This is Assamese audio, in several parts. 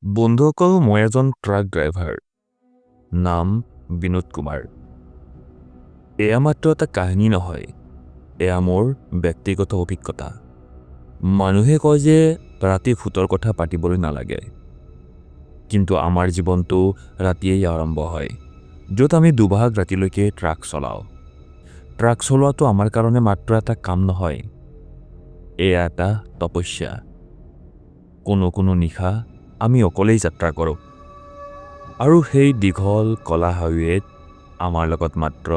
বন্ধুসকল, মই এজন ট্ৰাক ড্ৰাইভাৰ। নাম বিনোদ কুমাৰ। এয়া মাত্ৰ এটা কাহিনী নহয়, এয়া মোৰ ব্যক্তিগত অভিজ্ঞতা। মানুহে কয় যে ৰাতি ভূতৰ কথা পাতিবলৈ নালাগে, কিন্তু আমাৰ জীৱনটো ৰাতিয়েই আৰম্ভ হয়, য'ত আমি দুভাগ ৰাতিলৈকে ট্ৰাক চলাওঁ। ট্ৰাক চলোৱাটো আমাৰ কাৰণে মাত্ৰ এটা কাম নহয়, এয়া এটা তপস্যা। কোনো নিশা আমি অকলেই যাত্ৰা কৰোঁ, আৰু সেই দীঘল কলা হাইৱেত আমাৰ লগত মাত্ৰ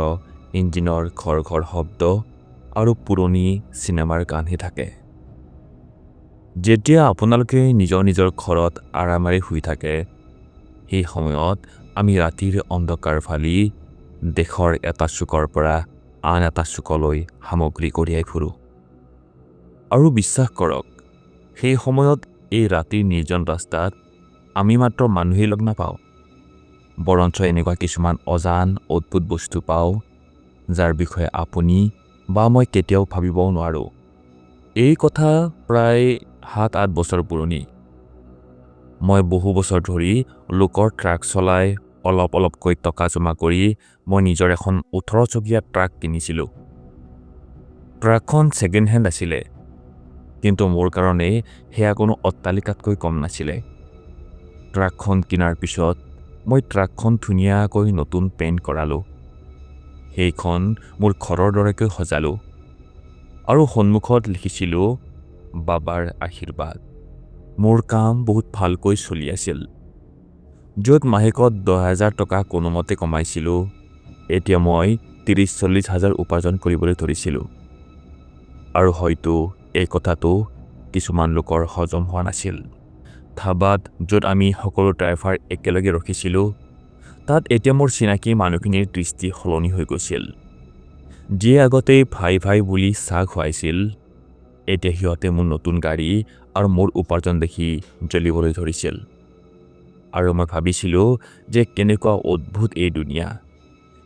ইঞ্জিনৰ ঘৰ শব্দ আৰু পুৰণি চিনেমাৰ গানহে থাকে। যেতিয়া আপোনালোকে নিজৰ ঘৰত আৰামেৰে শুই থাকে, সেই সময়ত আমি ৰাতিৰ অন্ধকাৰ ফালি দেশৰ এটা চুকৰ পৰা আন এটা চুকলৈ সামগ্ৰী কঢ়িয়াই ফুৰোঁ। আৰু বিশ্বাস কৰক, সেই সময়ত এই ৰাতিৰ নিৰ্জন ৰাস্তাত আমি মাত্ৰ মানুহেই লগ নাপাওঁ, বৰঞ্চ এনেকুৱা কিছুমান অজান অদ্ভুত বস্তু পাওঁ, যাৰ বিষয়ে আপুনি বা মই কেতিয়াও ভাবিবও নোৱাৰোঁ। এই কথা প্ৰায় ৭-৮ বছৰ পুৰণি। মই বহু বছৰ ধৰি লোকৰ ট্ৰাক চলাই অলপকৈ টকা জমা কৰি মই নিজৰ এখন ১৮ চকীয়া ট্ৰাক কিনিছিলোঁ। ট্ৰাকখন ছেকেণ্ড হেণ্ড আছিলে, কিন্তু মোৰ কাৰণে সেয়া কোনো অট্টালিকাতকৈ কম নাছিলে। ট্ৰাকখন কিনাৰ পিছত মই ট্ৰাকখন ধুনীয়াকৈ নতুন পেইণ্ট কৰালোঁ। সেইখন মোৰ ঘৰৰ দৰেকৈ সজালোঁ, আৰু সন্মুখত লিখিছিলোঁ, বাবাৰ আশীৰ্বাদ। মোৰ কাম বহুত ভালকৈ চলি আছিল। য'ত মাহেকত ১০,০০০ টকা কোনোমতে কমাইছিলোঁ, এতিয়া মই ৩০-৪০ হাজাৰ উপাৰ্জন কৰিবলৈ ধৰিছিলোঁ। আৰু হয়তো এই কথাটো কিছুমান লোকৰ হজম হোৱা নাছিল। ধাবাত য'ত আমি সকলো ড্ৰাইভাৰ একেলগে ৰখিছিলোঁ, তাত এতিয়া মোৰ চিনাকি মানুহখিনিৰ দৃষ্টি সলনি হৈ গৈছিল। যিয়ে আগতেই ভাই বুলি চাহ খুৱাইছিল, এতিয়া সিহঁতে মোৰ নতুন গাড়ী আৰু মোৰ উপাৰ্জন দেখি জ্বলিবলৈ ধৰিছিল। আৰু মই ভাবিছিলোঁ যে কেনেকুৱা অদ্ভুত এই দুনিয়া,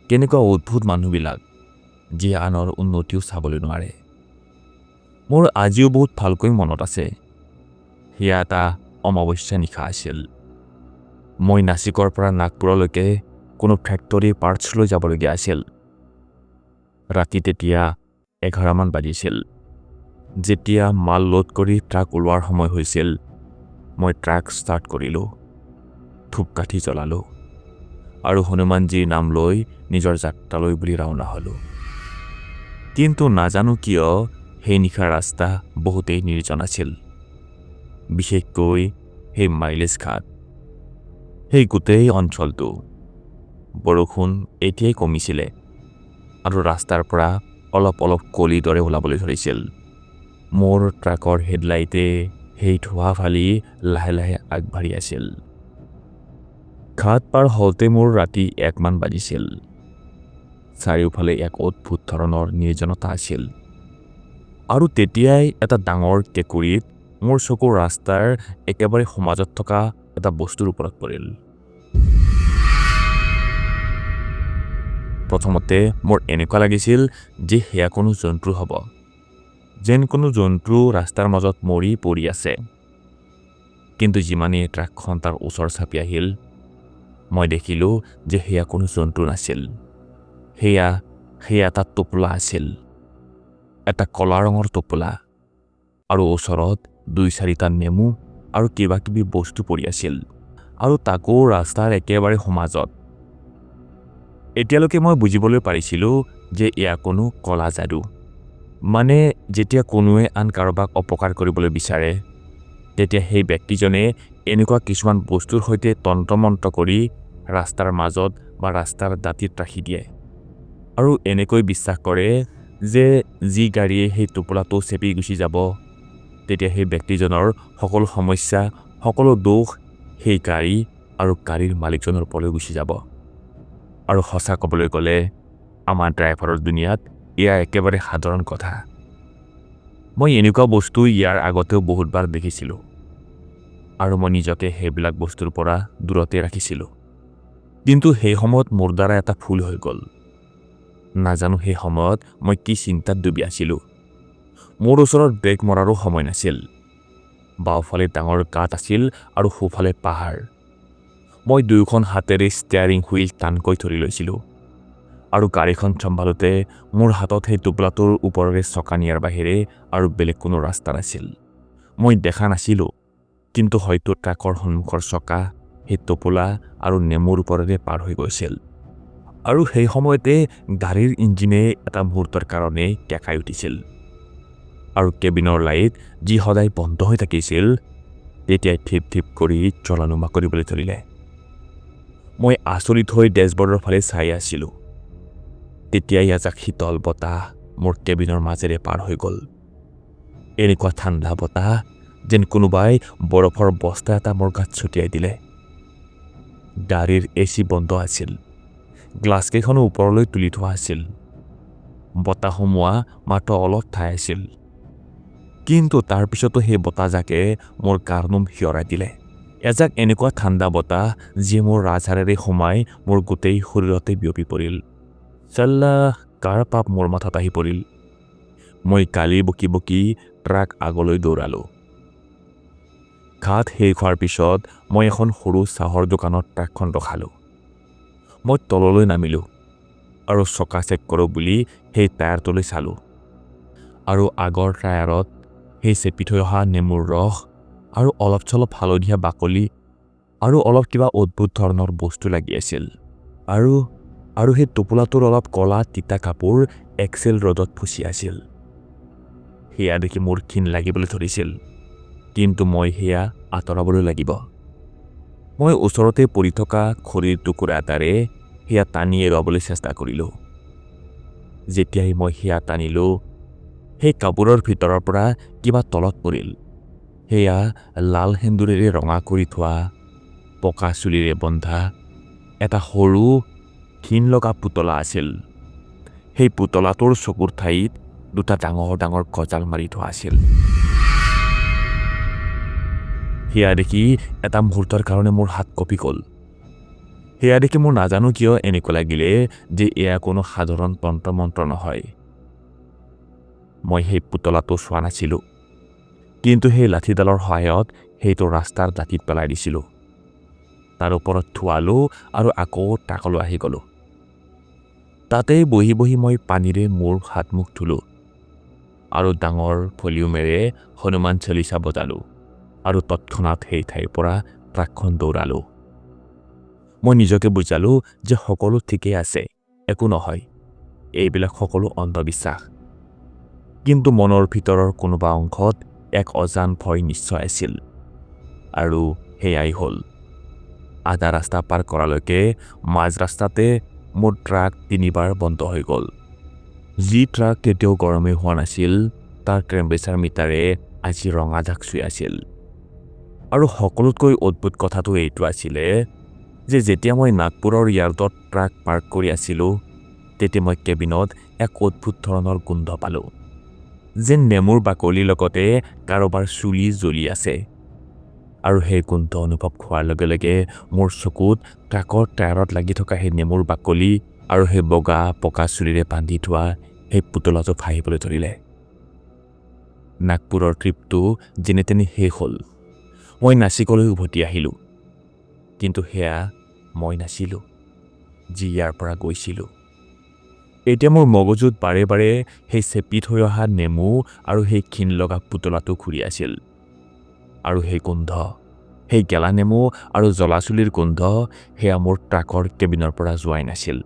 কেনেকুৱা অদ্ভুত মানুহবিলাক, যিয়ে আনৰ উন্নতিও চাবলৈ নোৱাৰে। মোৰ আজিও বহুত ভালকৈ মনত আছে। সেয়া এটা অমাৱস্যা নিশা আছিল। মই নাছিকৰ পৰা নাগপুৰলৈকে কোনো ফেক্টৰী পাৰ্টছ লৈ যাবলগীয়া আছিল। ৰাতি তেতিয়া ১১মান বাজিছিল। যেতিয়া মাল লোড কৰি ট্ৰাক ওলোৱাৰ সময় হৈছিল, মই ট্ৰাক ষ্টাৰ্ট কৰিলোঁ, ধূপকাঠি জ্বলালোঁ, আৰু হনুমানজীৰ নাম লৈ নিজৰ যাত্ৰালৈ বুলি ৰাওনা হ'লোঁ। কিন্তু নাজানো কিয় সেই নিশাৰ ৰাস্তা বহুতেই নিৰ্জন আছিল, বিশেষকৈ সেই মাইলেজ ঘাট, সেই গোটেই অঞ্চলটো। বৰষুণ এতিয়াই কমিছিলে, আৰু ৰাস্তাৰ পৰা অলপ কলিৰ দৰে ওলাবলৈ ধৰিছিল। মোৰ ট্ৰাকৰ হেডলাইটে সেই ধোঁৱা ফালি লাহে আগবাঢ়ি আছিল। ঘাট পাৰ হওঁতে মোৰ ৰাতি ১মান বাজিছিল। চাৰিওফালে এক অদ্ভুত ধৰণৰ নিৰ্জনতা আছিল। আৰু তেতিয়াই এটা ডাঙৰ কেঁকুৰিত মোৰ চকু ৰাস্তাৰ একেবাৰে সমাজত থকা এটা বস্তুৰ ওপৰত পৰিল। প্ৰথমতে মোৰ এনেকুৱা লাগিছিল যে সেয়া কোনো জন্তু হ'ব, যেন কোনো জন্তু ৰাস্তাৰ মাজত মৰি পৰি আছে। কিন্তু যিমানেই ট্ৰাকখন তাৰ ওচৰ চাপি আহিল, মই দেখিলোঁ যে সেয়া কোনো জন্তু নাছিল। সেয়া এটা টোপোলা আছিল, এটা কলা ৰঙৰ টোপোলা, আৰু ওচৰত ২-৪টা নেমু আৰু কিবা-কিবি বস্তু পৰি আছিল, আৰু তাকো ৰাস্তাৰ একেবাৰে সমাজত। এতিয়ালৈকে মই বুজিবলৈ পাৰিছিলোঁ যে এয়া কোনো কলা যাদু। মানে যেতিয়া কোনোৱে আন কাৰোবাক অপকাৰ কৰিবলৈ বিচাৰে, তেতিয়া সেই ব্যক্তিজনে এনেকুৱা কিছুমান বস্তুৰ সৈতে তন্ত্ৰ-মন্ত্ৰ কৰি ৰাস্তাৰ মাজত বা ৰাস্তাৰ দাঁতিত ৰাখি দিয়ে, আৰু এনেকৈ বিশ্বাস কৰে যে যি গাড়ীয়ে সেই টোপোলাটো চেপি গুচি যাব, তেতিয়া সেই ব্যক্তিজনৰ সকলো সমস্যা, সকলো দোষ সেই গাড়ী আৰু গাড়ীৰ মালিকজনৰ ওপৰলৈ গুচি যাব। আৰু সঁচা ক'বলৈ গ'লে, আমাৰ ড্ৰাইভাৰৰ দুনিয়াত এয়া একেবাৰে সাধাৰণ কথা। মই এনেকুৱা বস্তু ইয়াৰ আগতেও বহুতবাৰ দেখিছিলোঁ, আৰু মই নিজকে সেইবিলাক বস্তুৰ পৰা দূৰতে ৰাখিছিলোঁ। কিন্তু সেই সময়ত মোৰ দ্বাৰা এটা ভুল হৈ গ'ল। নাজানো সেই সময়ত মই কি চিন্তাত ডুবি আছিলোঁ। মোৰ ওচৰত ব্ৰেক মৰাৰো সময় নাছিল। বাওঁফালে ডাঙৰ গাঁত আছিল আৰু সোঁফালে পাহাৰ। মই দুয়োখন হাতেৰে ষ্টিয়াৰিং হুইল টানকৈ ধৰি লৈছিলোঁ আৰু গাড়ীখন চম্ভালোতে মোৰ হাতত সেই টোপোলাটোৰ ওপৰেৰে চকা নিয়াৰ বাহিৰে আৰু বেলেগ কোনো ৰাস্তা নাছিল। মই দেখা নাছিলোঁ, কিন্তু হয়তো ট্ৰাকৰ সন্মুখৰ চকা সেই টোপোলা আৰু নেমুৰ ওপৰেৰে পাৰ হৈ গৈছিল। আৰু সেই সময়তে গাড়ীৰ ইঞ্জিনে এটা মুহূৰ্তৰ কাৰণে কেঁকাই উঠিছিল আৰু কেবিনৰ লাইট যি সদায় বন্ধ হৈ থাকিছিল তেতিয়াই ঠিপ ঠিপ কৰি জ্বলা নুমা কৰিবলৈ ধৰিলে। মই আচৰিত হৈ ডেছবৰ্ডৰ ফালে চাই আছিলোঁ। তেতিয়াই এজাক শীতল বতাহ মোৰ কেবিনৰ মাজেৰে পাৰ হৈ গ'ল। এনেকুৱা ঠাণ্ডা বতাহ যেন কোনোবাই বৰফৰ বস্তা এটা মোৰ গাত ছটিয়াই দিলে। গাড়ীৰ AC বন্ধ আছিল, গ্লাছকেইখনো ওপৰলৈ তুলি থোৱা আছিল। বতাহ সোমোৱা মাত্ৰ অলপ ঠাই আছিল, কিন্তু তাৰ পিছতো সেই বতাহজাকে মোৰ গাৰ-নোম শিয়ৰাই দিলে। এজাক এনেকুৱা ঠাণ্ডা বতাহ যিয়ে মোৰ ৰাজহাড়েৰে সোমাই মোৰ গোটেই শৰীৰতে বিয়পি পৰিল। চাল্লা, কাৰ পাপ মোৰ মাথাত আহি পৰিল। মই গালি বকি বকি ট্ৰাক আগলৈ দৌৰালোঁ। ঘাট শেষ হোৱাৰ পিছত মই এখন সৰু চাহৰ দোকানত ট্ৰাকখন ৰখালোঁ। মই তললৈ নামিলোঁ আৰু চকা চেক কৰোঁ বুলি সেই টায়াৰটোলৈ চালোঁ, আৰু আগৰ টায়াৰত সেই চেপি থৈ অহা নেমুৰ ৰস আৰু অলপ চলপ হালধীয়া বাকলি আৰু অলপ কিবা অদ্ভুত ধৰণৰ বস্তু লাগি আছিল। আৰু সেই টোপোলাটোৰ অলপ ক'লা তিতা কাপোৰ এক্সেল ৰ'দত ফুচি আছিল। সেয়া দেখি মোৰ ঘিণ লাগিবলৈ ধৰিছিল, কিন্তু মই সেয়া আঁতৰাবলৈ লাগিব। মই ওচৰতে পৰি থকা খৰিৰ টুকুৰা এটাৰে সেয়া টানি এৰুৱাবলৈ চেষ্টা কৰিলোঁ। যেতিয়াই মই সেয়া টানিলোঁ, সেই কাপোৰৰ ভিতৰৰ পৰা কিবা তলত পৰিল। সেয়া লাল সেন্দুৰেৰে ৰঙা কৰি থোৱা, পকা চুলিৰে বন্ধা এটা সৰু ঘিণ লগা পুতলা আছিল। সেই পুতলাটোৰ চকুৰ ঠাইত দুটা ডাঙৰ ডাঙৰ গজাল মাৰি থোৱা আছিল। সেয়া দেখি এটা মুহূৰ্তৰ কাৰণে মোৰ হাত কঁপি গ'ল। সেয়া দেখি মোৰ নাজানো কিয় এনেকুৱা লাগিলে যে এয়া কোনো সাধাৰণ তন্ত্ৰ-মন্ত্ৰ নহয়। মই সেই পুতলাটো চোৱা নাছিলোঁ, কিন্তু সেই লাঠিডালৰ সহায়ত সেইটো ৰাস্তাৰ দাঁতিত পেলাই দিছিলোঁ। তাৰ ওপৰত থোৱালোঁ আৰু আকৌ ট্ৰাকলৈ আহি গ'লোঁ। তাতেই বহি বহি মই পানীৰে মোৰ হাত মুখ ধুলোঁ আৰু ডাঙৰ ভলিউমেৰে হনুমান চালিচা বজালোঁ আৰু তৎক্ষণাত সেই ঠাইৰ পৰা ট্ৰাকখন দৌৰালোঁ। মই নিজকে বুজালোঁ যে সকলো ঠিকেই আছে, একো নহয়, এইবিলাক সকলো অন্ধবিশ্বাস। কিন্তু মনৰ ভিতৰৰ কোনোবা অংশত এক অজান ভয় নিশ্চয় আছিল, আৰু সেয়াই হ'ল আধা ৰাস্তা পাৰ কৰালৈকে মাজ ৰাস্তাতে মোৰ ট্ৰাক 3বাৰ বন্ধ হৈ গ'ল। যি ট্ৰাক কেতিয়াও গৰমেই হোৱা নাছিল, তাৰ টেম্পাৰেচাৰ মিটাৰে আজি ৰঙা দাগ চুই আছিল। আৰু সকলোতকৈ অদ্ভুত কথাটো এইটো আছিলে যে যেতিয়া মই নাগপুৰৰ য়াৰ্ডত ট্ৰাক পাৰ্ক কৰি আছিলোঁ, তেতিয়া মই কেবিনত এক অদ্ভুত ধৰণৰ গোন্ধ পালোঁ, যেন নেমুৰ বাকলিৰ লগতে কাৰোবাৰ চুলি জ্বলি আছে। আৰু সেই গোন্ধ অনুভৱ হোৱাৰ লগে লগে মোৰ চকুত ট্ৰাকৰ টায়াৰত লাগি থকা সেই নেমুৰ বাকলি আৰু সেই বগা পকা চুলিৰে বান্ধি থোৱা সেই পুতলাটো ভাহিবলৈ ধৰিলে। নাগপুৰৰ ট্ৰিপটো যেনে তেনে শেষ হ'ল। মই নাচিকলৈ উভতি আহিলোঁ, কিন্তু সেয়া মই নাছিলোঁ যি ইয়াৰ পৰা গৈছিলোঁ। এতিয়া মোৰ মগজুত বাৰে বাৰে সেই চেপি থৈ অহা নেমু আৰু সেই ঘিণ লগা পুতলাটো ঘূৰি আছিল। আৰু সেই গোন্ধ, সেই গেলা নেমু আৰু জ্বলা চুলিৰ গোন্ধ, সেয়া মোৰ ট্ৰাকৰ কেবিনৰ পৰা যোৱাই নাছিল।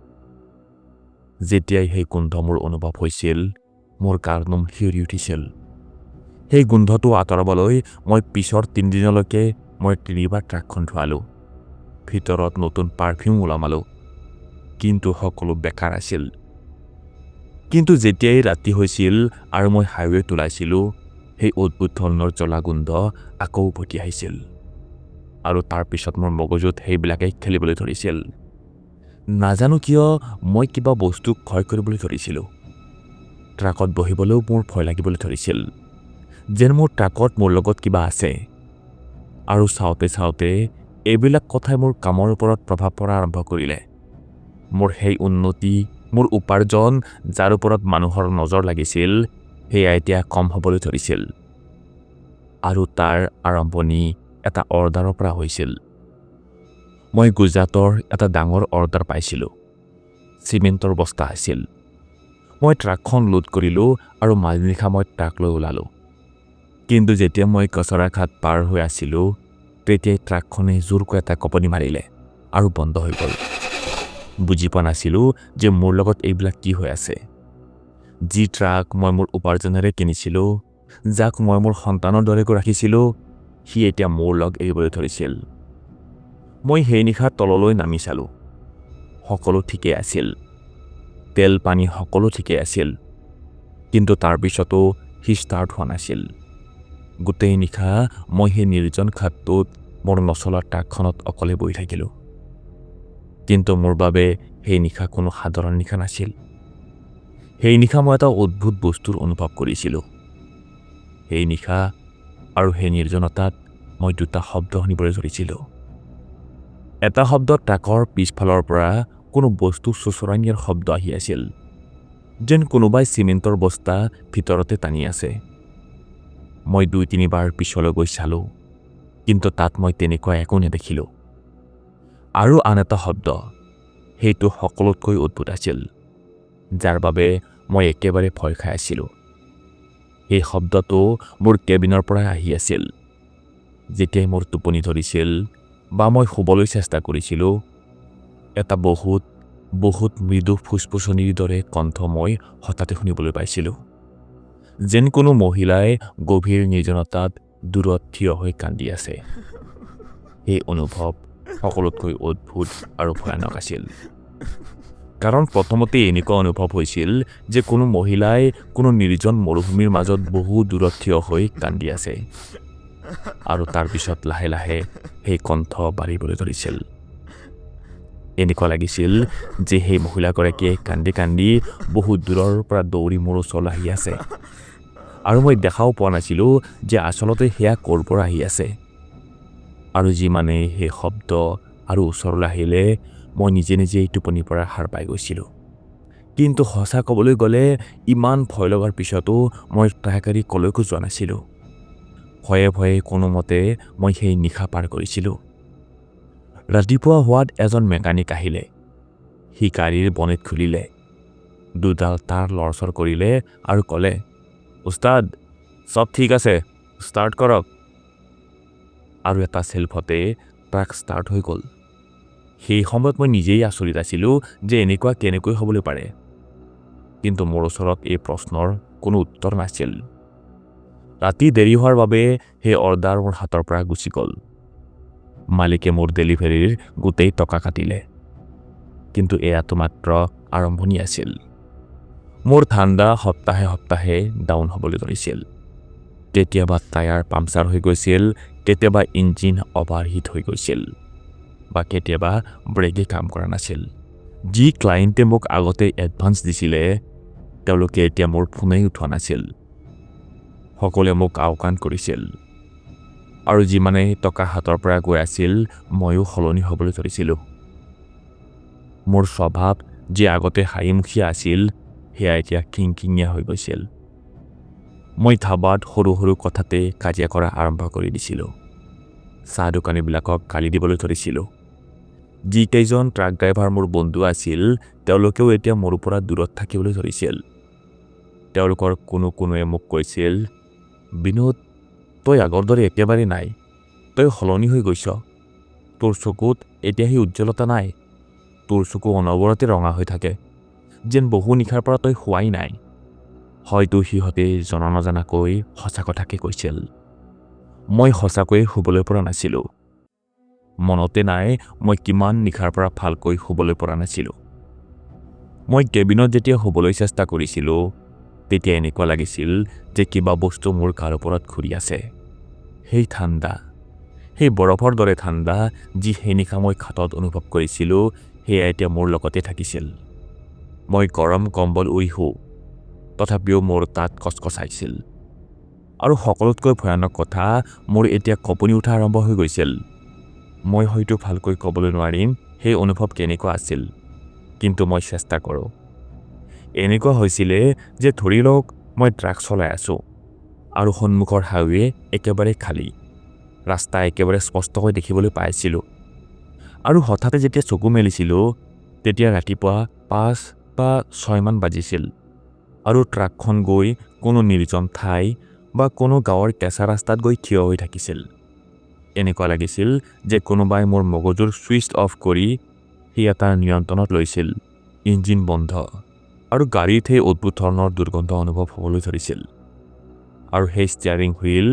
যেতিয়াই সেই গোন্ধ মোৰ অনুভৱ হৈছিল, মোৰ গাৰ-নোম শিয়ৰি উঠিছিল। সেই গোন্ধটো আঁতৰাবলৈ মই পিছৰ 3 দিনলৈকে মই 3বাৰ ট্ৰাকখন ধোৱালোঁ, ভিতৰত নতুন পাৰফিউম ওলমালোঁ, কিন্তু সকলো বেকাৰ আছিল। কিন্তু যেতিয়াই ৰাতি হৈছিল আৰু মই হাইৱেত ওলাইছিলোঁ, সেই অদ্ভুত ধৰণৰ জ্বলা গোন্ধ আকৌ উভতি আহিছিল, আৰু তাৰ পিছত মোৰ মগজুত সেইবিলাকেই খেলিবলৈ ধৰিছিল। নাজানো কিয় মই কিবা বস্তুক ভয় কৰিবলৈ ধৰিছিলোঁ। ট্ৰাকত বহিবলৈও মোৰ ভয় লাগিবলৈ ধৰিছিল, যেন মোৰ ট্ৰাকত মোৰ লগত কিবা আছে। আৰু চাওঁতে চাওঁতে এইবিলাক কথাই মোৰ কামৰ ওপৰত প্ৰভাৱ পৰা আৰম্ভ কৰিলে। মোৰ সেই উন্নতি, মোৰ উপাৰ্জন, যাৰ ওপৰত মানুহৰ নজৰ লাগিছিল, সেয়া এতিয়া কম হ'বলৈ ধৰিছিল। আৰু তাৰ আৰম্ভণি এটা অৰ্ডাৰৰ পৰা হৈছিল। মই গুজৰাটৰ এটা ডাঙৰ অৰ্ডাৰ পাইছিলোঁ। চিমেণ্টৰ বস্তা আছিল। মই ট্ৰাকখন লোড কৰিলোঁ আৰু মাজনিশা মই ট্ৰাক লৈ ওলালোঁ। কিন্তু যেতিয়া মই কচৰাঘাট পাৰ হৈ আছিলোঁ, তেতিয়াই ট্ৰাকখনে জোৰকৈ এটা কঁপনি মাৰিলে আৰু বন্ধ হৈ গ'ল। বুজি পোৱা নাছিলোঁ যে মোৰ লগত এইবিলাক কি হৈ আছে। যি ট্ৰাক মই মোৰ উপাৰ্জনেৰে কিনিছিলোঁ, যাক মই মোৰ সন্তানৰ দৰেকৈ ৰাখিছিলোঁ, সি এতিয়া মোৰ লগ এৰিবলৈ ধৰিছিল। মই সেই নিশা তললৈ নামি চালোঁ। সকলো ঠিকেই আছিল। তেল পানী সকলো ঠিকেই আছিল। কিন্তু তাৰ পিছতো সি ষ্টাৰ্ট হোৱা নাছিল। গোটেই নিশা মই সেই নিৰ্জন ঘাটটোত মোৰ নচলা ট্ৰাকখনত অকলে বহি থাকিলোঁ। কিন্তু মোৰ বাবে সেই নিশা কোনো সাধাৰণ নিশা নাছিল। সেই নিশা মই এটা অদ্ভুত বস্তুৰ অনুভৱ কৰিছিলোঁ। সেই নিশা আৰু সেই নিৰ্জনতাত মই দুটা শব্দ শুনিবলৈ ধৰিছিলোঁ। এটা শব্দ ট্ৰাকৰ পিছফালৰ পৰা কোনো বস্তু চোঁচৰাই নিয়াৰ শব্দ আহি আছিল, যেন কোনোবাই চিমেণ্টৰ বস্তা ভিতৰতে টানি আছে। মই ২-৩ বাৰ পিছলৈ গৈ চালোঁ, কিন্তু তাত মই তেনেকুৱা একো নেদেখিলোঁ। আৰু আন এটা শব্দ, সেইটো সকলোতকৈ অদ্ভুত আছিল, যাৰ বাবে মই একেবাৰে ভয় খাই আছিলোঁ। সেই শব্দটো মোৰ কেবিনৰ পৰাই আহি আছিল। যেতিয়াই মোৰ টোপনি ধৰিছিল বা মই শুবলৈ চেষ্টা কৰিছিলোঁ, এটা বহুত বহুত মৃদু ফুচফুচনিৰ দৰে কণ্ঠ মই হঠাতে শুনিবলৈ পাইছিলোঁ, যেন কোনো মহিলাই গভীৰ নিৰ্জনতাত দূৰত থিয় হৈ কান্দি আছে। সেই অনুভৱ সকলোতকৈ অদ্ভুত আৰু ভয়ানক আছিল। কাৰণ প্ৰথমতে এনেকুৱা অনুভৱ হৈছিল যে কোনো মহিলাই কোনো নিৰ্জন মৰুভূমিৰ মাজত বহু দূৰত থিয় হৈ কান্দি আছে। আৰু তাৰ পিছত লাহে লাহে সেই কণ্ঠ বাঢ়িবলৈ ধৰিছিল। এনেকুৱা লাগিছিল যে সেই মহিলাগৰাকীয়ে কান্দি কান্দি বহুত দূৰৰ পৰা দৌৰি মোৰ ওচৰলৈ আহি আছে। আৰু মই দেখাও পোৱা নাছিলোঁ যে আচলতে সেয়া ক'ৰ পৰা আহি আছে। আৰু যিমানেই সেই শব্দ আৰু ওচৰলৈ আহিলে, মই নিজে নিজেই টোপনিৰ পৰা সাৰ পাই গৈছিলোঁ। কিন্তু সঁচা ক'বলৈ গ'লে, ইমান ভয় লগাৰ পিছতো মই ট্ৰাক এৰি কলৈকো যোৱা নাছিলোঁ। ভয়ে ভয়ে কোনোমতে মই সেই নিশা পাৰ কৰিছিলোঁ। ৰাতিপুৱা হোৱাত এজন মেকানিক আহিলে। সি গাড়ীৰ বনেট খুলিলে, দুডাল তাঁৰ লৰচৰ কৰিলে আৰু ক'লে, "উস্তাদ, চব ঠিক আছে, ষ্টাৰ্ট কৰক।" আৰু এটা চেল্ফতে ট্ৰাক ষ্টাৰ্ট হৈ গ'ল। সেই সময়ত মই নিজেই আচৰিত আছিলোঁ যে এনেকুৱা কেনেকৈ হ'বলৈ পাৰে। কিন্তু মোৰ ওচৰত এই প্ৰশ্নৰ কোনো উত্তৰ নাছিল। ৰাতি দেৰি হোৱাৰ বাবে সেই অৰ্ডাৰ মোৰ হাতৰ পৰা গুচি গ'ল। মালিকে মোৰ ডেলিভাৰীৰ গোটেই টকা কাটিলে। কিন্তু এয়াতো মাত্ৰ আৰম্ভণি আছিল। মোৰ ঠাণ্ডা সপ্তাহে সপ্তাহে ডাউন হ'বলৈ ধৰিছিল। কেতিয়াবা টায়াৰ পামচাৰ হৈ গৈছিল, কেতিয়াবা ইঞ্জিন অভাৰহিট হৈ গৈছিল, বা কেতিয়াবা ব্ৰেকে কাম কৰা নাছিল। যি ক্লায়েণ্টে মোক আগতে এডভান্স দিছিলে, তেওঁলোকে এতিয়া মোৰ ফোনেই উঠোৱা নাছিল। সকলোৱে মোক আওকাণ কৰিছিল। আৰু যিমানেই টকা হাতৰ পৰা গৈ আছিল, ময়ো সলনি হ'বলৈ ধৰিছিলোঁ। মোৰ স্বভাৱ যি আগতে হাঁহিমুখীয়া আছিল, সেয়া এতিয়া খিংখিঙীয়া হৈ গৈছিল। মই ধাবাত সৰু সৰু কথাতে কাজিয়া কৰা আৰম্ভ কৰি দিছিলোঁ। চাহ দোকানীবিলাকক গালি দিবলৈ ধৰিছিলোঁ। যিকেইজন ট্ৰাক ড্ৰাইভাৰ মোৰ বন্ধু আছিল, তেওঁলোকেও এতিয়া মোৰ পৰা দূৰত থাকিবলৈ ধৰিছিল। তেওঁলোকৰ কোনোৱে মোক কৈছিল, "বিনোদ, তই আগৰ দৰে একেবাৰে নাই। তই সলনি হৈ গৈছ। তোৰ চকুত এতিয়া সেই উজ্জ্বলতা নাই। তোৰ চকু অনবৰতে ৰঙা হৈ থাকে, যেন বহু নিশাৰ পৰা তই শোৱাই নাই।" হয়তো সিহঁতে জনা নজনাকৈ সঁচা কথাকে কৈছিল। মই সঁচাকৈয়ে শুবলৈ পৰা নাছিলোঁ। মনতে নাই মই কিমান নিশাৰ পৰা ভালকৈ শুবলৈ পৰা নাছিলোঁ। মই কেবিনত যেতিয়া শুবলৈ চেষ্টা কৰিছিলোঁ, তেতিয়া এনেকুৱা লাগিছিল যে কিবা বস্তু মোৰ গাৰ ওপৰত ঘূৰি আছে। সেই ঠাণ্ডা, সেই বৰফৰ দৰে ঠাণ্ডা, যি সেই নিশা মই ঘাটত অনুভৱ কৰিছিলোঁ, সেয়া এতিয়া মোৰ লগতে থাকিছিল। মই গৰম কম্বল উৰি শুওঁ, তথাপিও মোৰ তাত কচকচাইছিল। আৰু সকলোতকৈ ভয়ানক কথা, মোৰ এতিয়া কঁপনি উঠা আৰম্ভ হৈ গৈছিল। মই হয়তো ভালকৈ ক'বলৈ নোৱাৰিম সেই অনুভৱ কেনেকুৱা আছিল, কিন্তু মই চেষ্টা কৰোঁ। এনেকুৱা হৈছিলে যে ধৰি লওক মই ট্ৰাক চলাই আছোঁ আৰু সন্মুখৰ হাইৱে একেবাৰে খালী। ৰাস্তা একেবাৰে স্পষ্টকৈ দেখিবলৈ পাইছিলোঁ। আৰু হঠাতে যেতিয়া চকু মেলিছিলোঁ তেতিয়া ৰাতিপুৱা 5 বা 6 মান বাজিছিল আৰু ট্ৰাকখন গৈ কোনো নিৰ্জন ঠাই বা কোনো গাঁৱৰ কেঁচা ৰাস্তাত গৈ থিয় হৈ থাকিছিল। এনেকুৱা লাগিছিল যে কোনোবাই মোৰ মগজুৰ ছুইচ অফ কৰি সি এটা নিয়ন্ত্ৰণত লৈছিল। ইঞ্জিন বন্ধ আৰু গাড়ীত সেই অদ্ভুত ধৰণৰ দুৰ্গন্ধ অনুভৱ হ'বলৈ ধৰিছিল। আৰু সেই ষ্টিয়াৰিং হুইল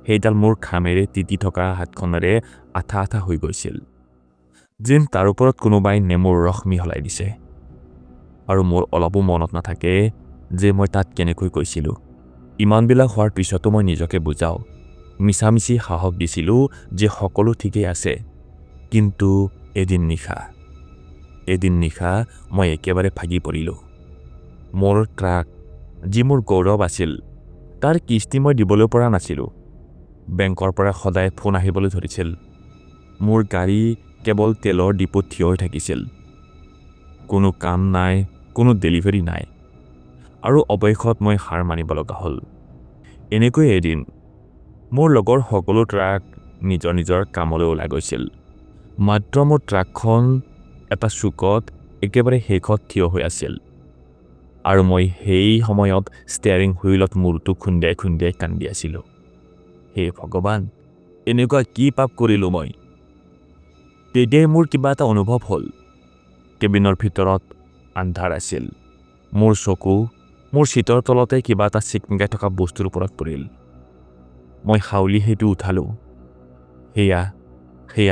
সেইডাল মোৰ খামেৰে তিতি থকা হাতখনেৰে আঠা আঠা হৈ গৈছিল, যেন তাৰ ওপৰত কোনোবাই নেমুৰ ৰস মিহলাই দিছে। আৰু মোৰ অলপো মনত নাথাকে যে মই তাত কেনেকৈ গৈছিলোঁ। ইমানবিলাক হোৱাৰ পিছতো মই নিজকে বুজাওঁ, মিছামিছি সাহস দিছিলোঁ যে সকলো ঠিকেই আছে। কিন্তু এদিন নিশা মই একেবাৰে ভাগি পৰিলোঁ। মোৰ ট্ৰাক, যি মোৰ গৌৰৱ আছিল, তাৰ কিস্তি মই দিবলৈ পৰা নাছিলোঁ। বেংকৰ পৰা সদায় ফোন আহিবলৈ ধৰিছিল। মোৰ গাড়ী কেৱল তেলৰ ডিপুত থিয় হৈ থাকিছিল। কোনো কাম নাই, কোনো ডেলিভাৰী নাই। আৰু অৱশেষত মই হাৰ মানিব লগা হ'ল। এনেকৈ এদিন মোৰ লগৰ সকলো ট্ৰাক নিজৰ নিজৰ কামলৈ ওলাই গৈছিল। মাত্ৰ মোৰ ট্ৰাকখন এটা চুকত একেবাৰে শেষত থিয় হৈ আছিল। আৰু মই সেই সময়ত ষ্টিয়াৰিং হুইলত মূৰটো খুন্দিয়াই খুন্দিয়াই কান্দি আছিলোঁ। হে ভগৱান, এনেকুৱা কি পাপ কৰিলোঁ মই? তেতিয়াই মোৰ কিবা এটা অনুভৱ হ'ল। কেবিনৰ ভিতৰত আন্ধাৰ আছিল। মোৰ চকু মোৰ চিটৰ তলতে কিবা এটা চিকমিকাই থকা বস্তুৰ ওপৰত পৰিল। মই হাউলি সেইটো উঠালোঁ। সেয়া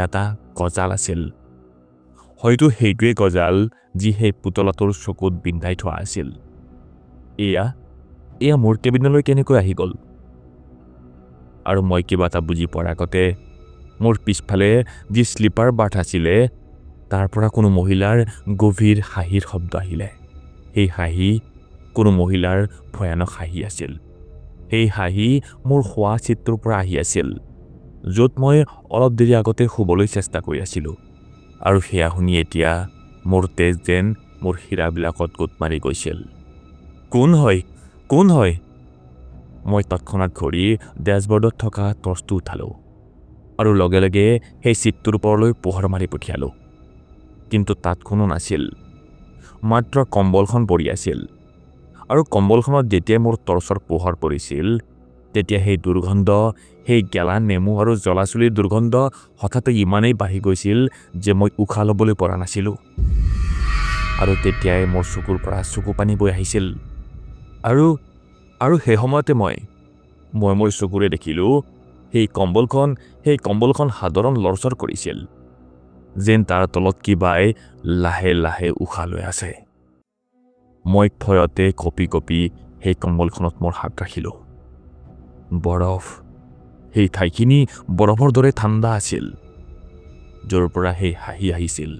এটা গজাল আছিল। হয়তো সেইটোৱে গজাল যি সেই পুতলাটোৰ চকুত বিন্ধাই থোৱা আছিল। এয়া মোৰ কেবিনলৈ কেনেকৈ আহি গ'ল? আৰু মই কিবা এটা বুজি পোৱাৰ আগতে মোৰ পিছফালে যি স্লিপাৰ বাৰ্থ আছিলে তাৰ পৰা কোনো মহিলাৰ গভীৰ হাঁহিৰ শব্দ আহিলে। সেই হাঁহি কোনো মহিলাৰ ভয়ানক হাঁহি আছিল। সেই হাঁহি মোৰ শোৱা চিটটোৰ পৰা আহি আছিল, য'ত মই অলপ দেৰি আগতে শুবলৈ চেষ্টা কৰি আছিলোঁ। আৰু সেয়া শুনি এতিয়া মোৰ তেজ যেন মোৰ শিৰাবিলাকত গোট মাৰি গৈছিল। কোন হয়? মই তৎক্ষণাত ঘূৰি ডেছবৰ্ডত থকা টৰ্চটো উঠালোঁ আৰু লগে লগে সেই চিটটোৰ ওপৰলৈ পোহৰ মাৰি পঠিয়ালোঁ। কিন্তু তাত কোনো নাছিল, মাত্ৰ কম্বলখন পৰি আছিল। আৰু কম্বলখনত যেতিয়া মোৰ টৰ্চৰ পোহৰ পৰিছিল তেতিয়া সেই দুৰ্গন্ধ, সেই গেলা নেমু আৰু জ্বলাচুলিৰ দুৰ্গন্ধ হঠাতে ইমানেই বাঢ়ি গৈছিল যে মই উশাহ ল'বলৈ পৰা নাছিলোঁ। আৰু তেতিয়াই মোৰ চকুৰ পৰা চকু পানী বৈ আহিছিল। আৰু সেই সময়তে মই মোৰ চকুৰে দেখিলোঁ সেই কম্বলখন সাধাৰণ লৰচৰ কৰিছিল, যেন তাৰ তলত কিবাই লাহে লাহে উশাহ লৈ আছে। মই ভয়তে কঁপি কঁপি সেই কম্বলখনত মোৰ হাত ৰাখিলোঁ। বৰফ, সেই ঠাইখিনি বৰফৰ দৰে ঠাণ্ডা আছিল, য'ৰ পৰা সেই হাঁহি আহিছিল।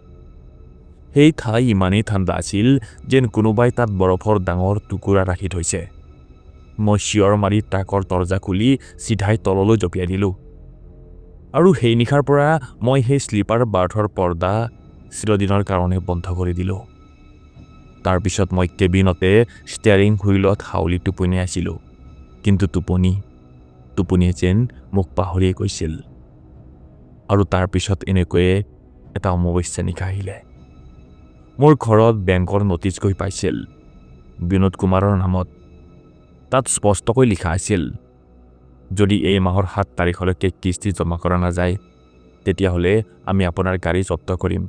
সেই ঠাই ইমানেই ঠাণ্ডা আছিল যেন কোনোবাই তাত বৰফৰ ডাঙৰ টুকুৰা ৰাখি থৈছে। মই চিঞৰ মাৰি ট্ৰাকৰ দৰজা খুলি চিধাই তললৈ জঁপিয়াই দিলোঁ। আৰু সেই নিশাৰ পৰা মই সেই স্লিপাৰ বাৰ্থৰ পৰ্দা চিৰদিনৰ কাৰণে বন্ধ কৰি দিলোঁ। তাৰপিছত মই কেবিনতে ষ্টিয়াৰিং হুইলত হাউলি টোপনিয়াই আছিলোঁ। কিন্তু টোপনিয়ে যেন মোক পাহৰিয়ে গৈছিল। আৰু তাৰপিছত এনেকৈয়ে এটা অমাৱস্যা নিশা আহিলে। মোৰ ঘৰত বেংকৰ নটিচ গৈ পাইছিল, বিনোদ কুমাৰৰ নামত। তাত স্পষ্টকৈ লিখা আছিল, যদি এই মাহৰ 7 তাৰিখলৈকে কিস্তি জমা কৰা নাযায় তেতিয়াহ'লে আমি আপোনাৰ গাড়ী জব্দ কৰিম।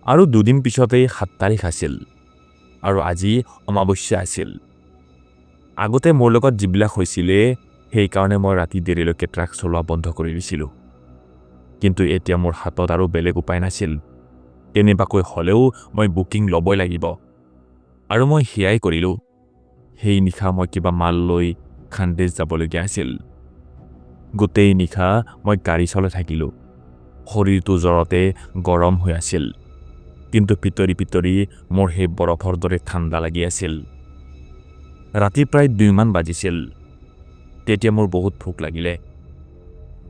আৰু 2 দিন পিছতেই 7 তাৰিখ আছিল আৰু আজি অমাৱস্যা আছিল। আগতে মোৰ লগত যিবিলাক হৈছিলে সেইকাৰণে মই ৰাতি দেৰিলৈকে ট্ৰাক চলোৱা বন্ধ কৰি দিছিলোঁ। কিন্তু এতিয়া মোৰ হাতত আৰু বেলেগ উপায় নাছিল। তেনেবাকৈ হ'লেও মই বুকিং ল'বই লাগিব। আৰু মই সেয়াই কৰিলোঁ। সেই নিশা মই কিবা মাল লৈ খান্দেজ যাবলগীয়া আছিল। গোটেই নিশা মই গাড়ী চলাই থাকিলোঁ। শৰীৰটো জ্বৰতে গৰম হৈ আছিল, কিন্তু ভিতৰি মোৰ সেই বৰফৰ দৰে ঠাণ্ডা লাগি আছিল। ৰাতি প্ৰায় 2 মান বাজিছিল। তেতিয়া মোৰ বহুত ভোক লাগিলে।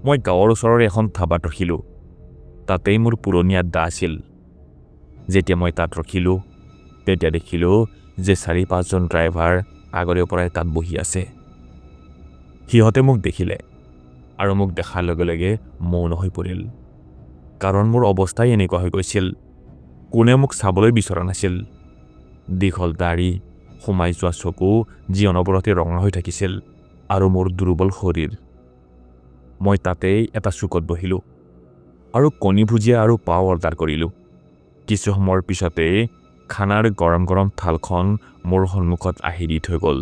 মই গাঁৱৰ ওচৰৰে এখন ধাবাত ৰখিলোঁ। তাতেই মোৰ পুৰণি আড্ডা আছিল। যেতিয়া মই তাত ৰখিলোঁ তেতিয়া দেখিলোঁ যে 4-5জন ড্ৰাইভাৰ আগৰে পৰাই তাত বহি আছে। সিহঁতে মোক দেখিলে আৰু মোক দেখাৰ লগে লগে মৌন হৈ পৰিল, কাৰণ মোৰ অৱস্থাই এনেকুৱা হৈ গৈছিল। কোনে মোক চাবলৈ বিচৰা নাছিল। দীঘল দাড়ি, সোমাই যোৱা চকু যি অনবৰতে ৰঙা হৈ থাকিছিল, আৰু মোৰ দুৰ্বল শৰীৰ। মই তাতেই এটা চুকত বহিলোঁ আৰু কণী ভুজিয়া আৰু পাও অৰ্ডাৰ কৰিলোঁ। কিছু সময়ৰ পিছতে খানাৰ গৰম গৰম থালখন মোৰ সন্মুখত আহি দি থৈ গ'ল,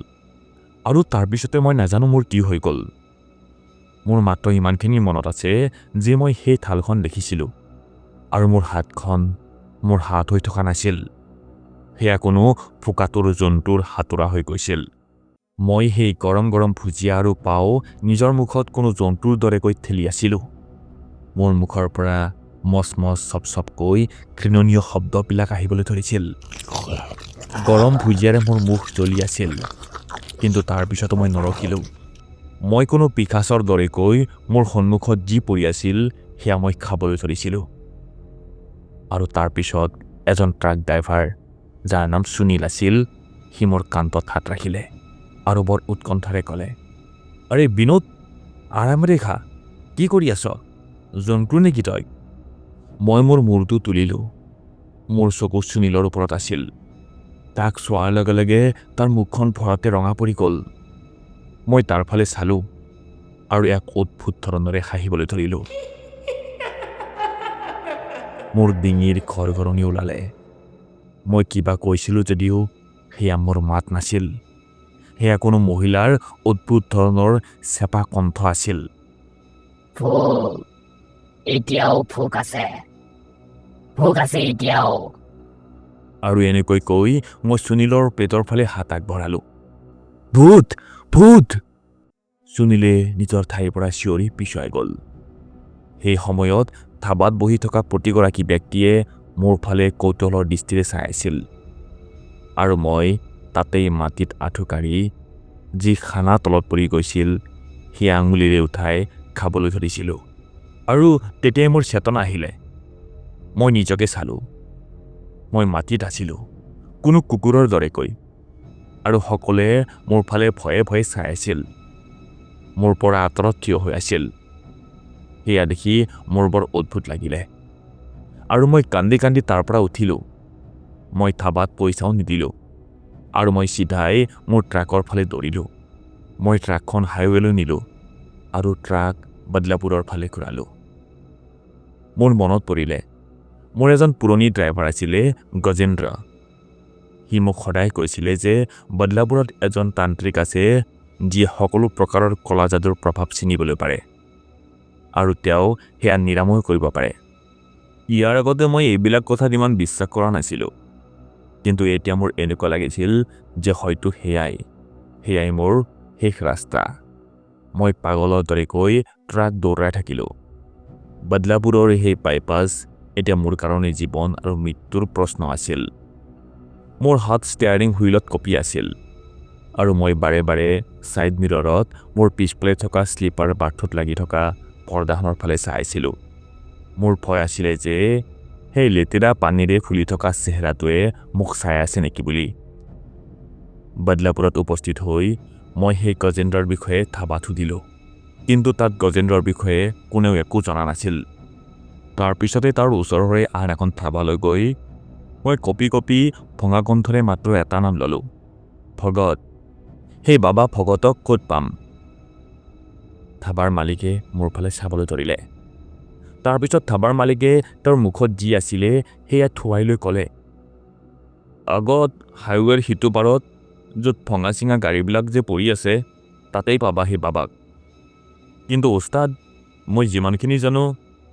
আৰু তাৰপিছতে মই নাজানো মোৰ কি হৈ গ'ল। মোৰ মাত্ৰ ইমানখিনি মনত আছে যে মই সেই থালখন দেখিছিলোঁ, আৰু মোৰ হাতখন মোৰ হাত হৈ থকা নাছিল। সেয়া কোনো ফোকাটোৰ জন্তুৰ হাতোৰা হৈ গৈছিল। মই সেই গৰম গৰম ভুজিয়া আৰু পাও নিজৰ মুখত কোনো জন্তুৰ দৰেকৈ ঠেলি আছিলোঁ। মোৰ মুখৰ পৰা মচ মচ চপচপকৈ ঘৃণনীয় শব্দবিলাক আহিবলৈ ধৰিছিল। গৰম ভুজিয়াৰে মোৰ মুখ জ্বলি আছিল, কিন্তু তাৰ পিছতো মই নৰখিলোঁ। মই কোনো পিশাচৰ দৰেকৈ মোৰ সন্মুখত যি পৰি আছিল সেয়া মই খাবলৈ ধৰিছিলোঁ। আৰু তাৰ পিছত এজন ট্ৰাক ড্ৰাইভাৰ, যাৰ নাম সুনীল আছিল, সি মোৰ কান্ধত হাত ৰাখিলে আৰু বৰ উৎকণ্ঠাৰে ক'লে, আৰে বিনোদ, আৰামেৰে খা, কি কৰি আছ? জন্তু নেকি তই? মই মোৰ মূৰটো তুলিলোঁ। মোৰ চকু সুনীলৰ ওপৰত আছিল। তাক চোৱাৰ লগে লগে তাৰ মুখখন ভৰাতে ৰঙা পৰি গ'ল। মই তাৰ ফালে চালোঁ আৰু এক অদ্ভুত ধৰণেৰে হাঁহিবলৈ ধৰিলোঁ। মোৰ ডিঙিৰ ঘৰঘৰণি ওলালে। মই কিবা কৈছিলোঁ যদিও সেয়া মোৰ মাত নাছিল। সেয়া কোনো মহিলাৰ অদ্ভুত ধৰণৰ চেপা কণ্ঠ আছিল। এতিয়াও ভোক আছে এতিয়াও। আৰু এনেকৈ কৈ মই সুনীলৰ পেটৰ ফালে হাত আগবঢ়ালোঁ। ভূত, ভূত! সুনীলে নিজৰ ঠাইৰ পৰা চিঞৰি পিছুৱাই গ'ল। সেই সময়ত ধাবাত বহি থকা প্ৰতিগৰাকী ব্যক্তিয়ে মোৰ ফালে কৌতূহলৰ দৃষ্টিৰে চাই আছিল, আৰু মই তাতেই মাটিত আঁঠু কাঢ়ি যি খানা তলত পৰি গৈছিল সেই আঙুলিৰে উঠাই খাবলৈ ধৰিছিলোঁ। আৰু তেতিয়াই মোৰ চেতনা আহিলে। মই নিজকে চালোঁ। মই মাটিত আছিলোঁ, কোনো কুকুৰৰ দৰেকৈ, আৰু সকলোৱে মোৰ ফালে ভয়ে ভয়ে চাই আছিল। মোৰ পৰা আঁতৰত থিয় হৈ আছিল। সেয়া দেখি মোৰ বৰ অদ্ভুত লাগিলে, আৰু মই কান্দি কান্দি তাৰ পৰা উঠিলোঁ। মই ধাবাত পইচাও নিদিলোঁ, আৰু মই চিধাই মোৰ ট্ৰাকৰ ফালে দৌৰিলোঁ। মই ট্ৰাকখন হাইৱেলৈ নিলোঁ আৰু ট্ৰাক বদলাপুৰৰ ফালে ঘূৰালোঁ। মোৰ মনত পৰিলে, মোৰ এজন পুৰণি ড্ৰাইভাৰ আছিলে, গজেন্দ্ৰ। সি মোক সদায় কৈছিলে যে বদলাপুৰত এজন তান্ত্ৰিক আছে যিয়ে সকলো প্ৰকাৰৰ কলা যাদুৰ প্ৰভাৱ চিনিবলৈ পাৰে, আৰু তেওঁ সেয়া নিৰাময় কৰিব পাৰে। ইয়াৰ আগতে মই এইবিলাক কথাত ইমান বিশ্বাস কৰা নাছিলোঁ, কিন্তু এতিয়া মোৰ এনেকুৱা লাগিছিল যে হয়তো সেয়াই মোৰ শেষ ৰাস্তা। মই পাগলৰ দৰেকৈ ট্ৰাক দৌৰাই থাকিলোঁ। বদলাপুৰৰ সেই বাইপাছ এতিয়া মোৰ কাৰণে জীৱন আৰু মৃত্যুৰ প্ৰশ্ন আছিল। মোৰ হাত ষ্টেয়াৰিং হুইলত কঁপি আছিল, আৰু মই বাৰে বাৰে ছাইড মিৰৰত মোৰ পিছফালে থকা স্লিপাৰ বাৰ্থত লাগি থকা পৰ্দাখনৰ ফালে চাইছিলোঁ। মোৰ ভয় আছিলে যে সেই লেতেৰা পানীৰে ফুলি থকা চেহেৰাটোৱে মোক চাই আছে নেকি বুলি। বদলাপুৰত উপস্থিত হৈ মই সেই গজেন্দ্ৰৰ বিষয়ে ধাবাত সুধিলোঁ, কিন্তু তাত গজেন্দ্ৰৰ বিষয়ে কোনেও একো জনা নাছিল। তাৰপিছতে তাৰ ওচৰৰে আন এখন ধাবালৈ গৈ মই কঁপি কঁপি ভঙা কণ্ঠৰে মাত্ৰ এটা নাম ল'লোঁ, ভগত। সেই বাবা ভগতক ক'ত পাম? ধাবাৰ মালিকে মোৰ ফালে চাবলৈ ধৰিলে। তাৰপিছত ধাবাৰ মালিকে তেওঁৰ মুখত যি আছিলে সেয়া থুৱাই লৈ ক'লে, আগত হাইৱেৰ সিটো পাৰত য'ত ভঙা চিঙা গাড়ীবিলাক যে পৰি আছে, তাতেই পাবা সেই বাবাক। কিন্তু ওস্তাদ, মই যিমানখিনি জানো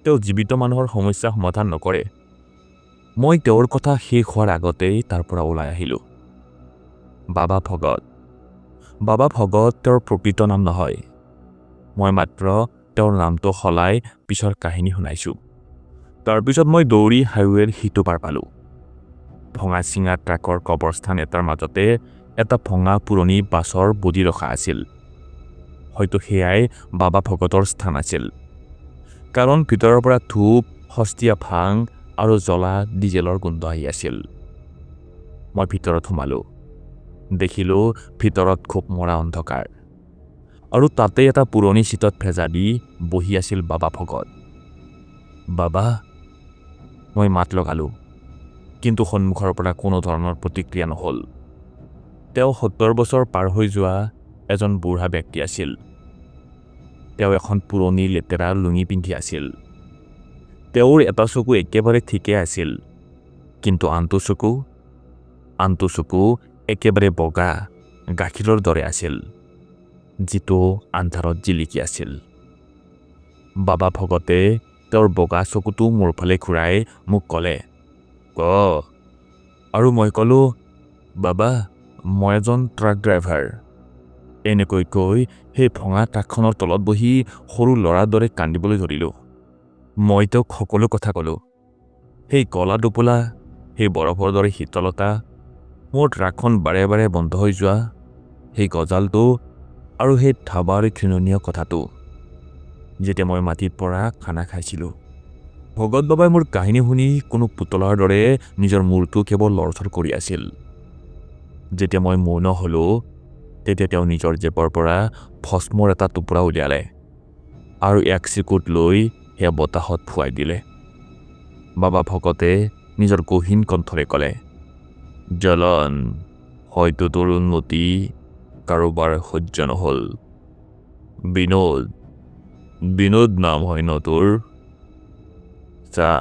তেওঁ জীৱিত মানুহৰ সমস্যা সমাধান নকৰে। মই তেওঁৰ কথা শেষ হোৱাৰ আগতেই তাৰ পৰা ওলাই আহিলোঁ। বাবা ভগত তেওঁৰ প্ৰকৃত নাম নহয়। মই মাত্ৰ তেওঁৰ নামটো সলাই পিছৰ কাহিনী শুনাইছোঁ। তাৰপিছত মই দৌৰি হাইৱেৰ সিটো পাৰ পালোঁ। ভঙা চিঙা ট্ৰাকৰ কবৰস্থান এটাৰ মাজতে এটা ভঙা পুৰণি বাছৰ বডি ৰখা আছিল। হয়তো সেয়াই বাবা ভগতৰ স্থান আছিল, কাৰণ ভিতৰৰ পৰা ধূপ, সস্তীয়া ভাং আৰু জ্বলা ডিজেলৰ গোন্ধ আহি আছিল। মই ভিতৰত সোমালোঁ। দেখিলোঁ ভিতৰত খুব মৰা অন্ধকাৰ। আৰু তাতে এটা পুৰণি চিটত ভেজা দি বহি আছিল বাবা ভগত। বাবা, মই মাত লগালোঁ, কিন্তু সন্মুখৰ পৰা কোনো ধৰণৰ প্ৰতিক্ৰিয়া নহ'ল। তেওঁ ৭০ বছৰ পাৰ হৈ যোৱা এজন বুঢ়া ব্যক্তি আছিল। তেওঁ এখন পুৰণি লেতেৰা লুঙি পিন্ধি আছিল। তেওঁৰ এটা চকু একেবাৰে ঠিকে আছিল, কিন্তু আনটো চকু একেবাৰে বগা গাখীৰৰ দৰে আছিল, যিটো আন্ধাৰত জিলিকি আছিল। বাবা ভগতে তেওঁৰ বগা চকুটো মোৰ ফালে ঘূৰাই মোক ক'লে, ক। আৰু মই ক'লোঁ, বাবা, মই এজন ট্ৰাক ড্ৰাইভাৰ। এনেকৈ কৈ সেই ভঙা ট্ৰাকখনৰ তলত বহি সৰু ল'ৰাৰ দৰে কান্দিবলৈ ধৰিলোঁ। মই তেওঁক সকলো কথা ক'লোঁ। সেই কলা টোপোলা, সেই বৰফৰ দৰে শীতলতা, মোৰ ট্ৰাকখন বাৰে বাৰে বন্ধ হৈ যোৱা, সেই গজালটো আৰু সেই ধাবাৰ ঘৃণনীয় কথাটো, যেতিয়া মই মাটিত পৰা খানা খাইছিলোঁ। ভগত বাবাই মোৰ কাহিনী শুনি কোনো পুতলাৰ দৰে নিজৰ মূৰটো কেৱল লৰচৰ কৰি আছিল। যেতিয়া মই মৌন হ'লোঁ, তেতিয়া তেওঁ নিজৰ জেপৰ পৰা ভস্মৰ এটা টুকুৰা উলিয়ালে আৰু এক চিকুট লৈ সেয়া বতাহত ফুৱাই দিলে। বাবা ভগতে নিজৰ গহীন কণ্ঠৰে ক'লে, জলন, হয়তো তোৰ উন্নতি কাৰোবাৰ সহ্য নহ'ল। বিনোদ নাম হয় ন তোৰ? চা,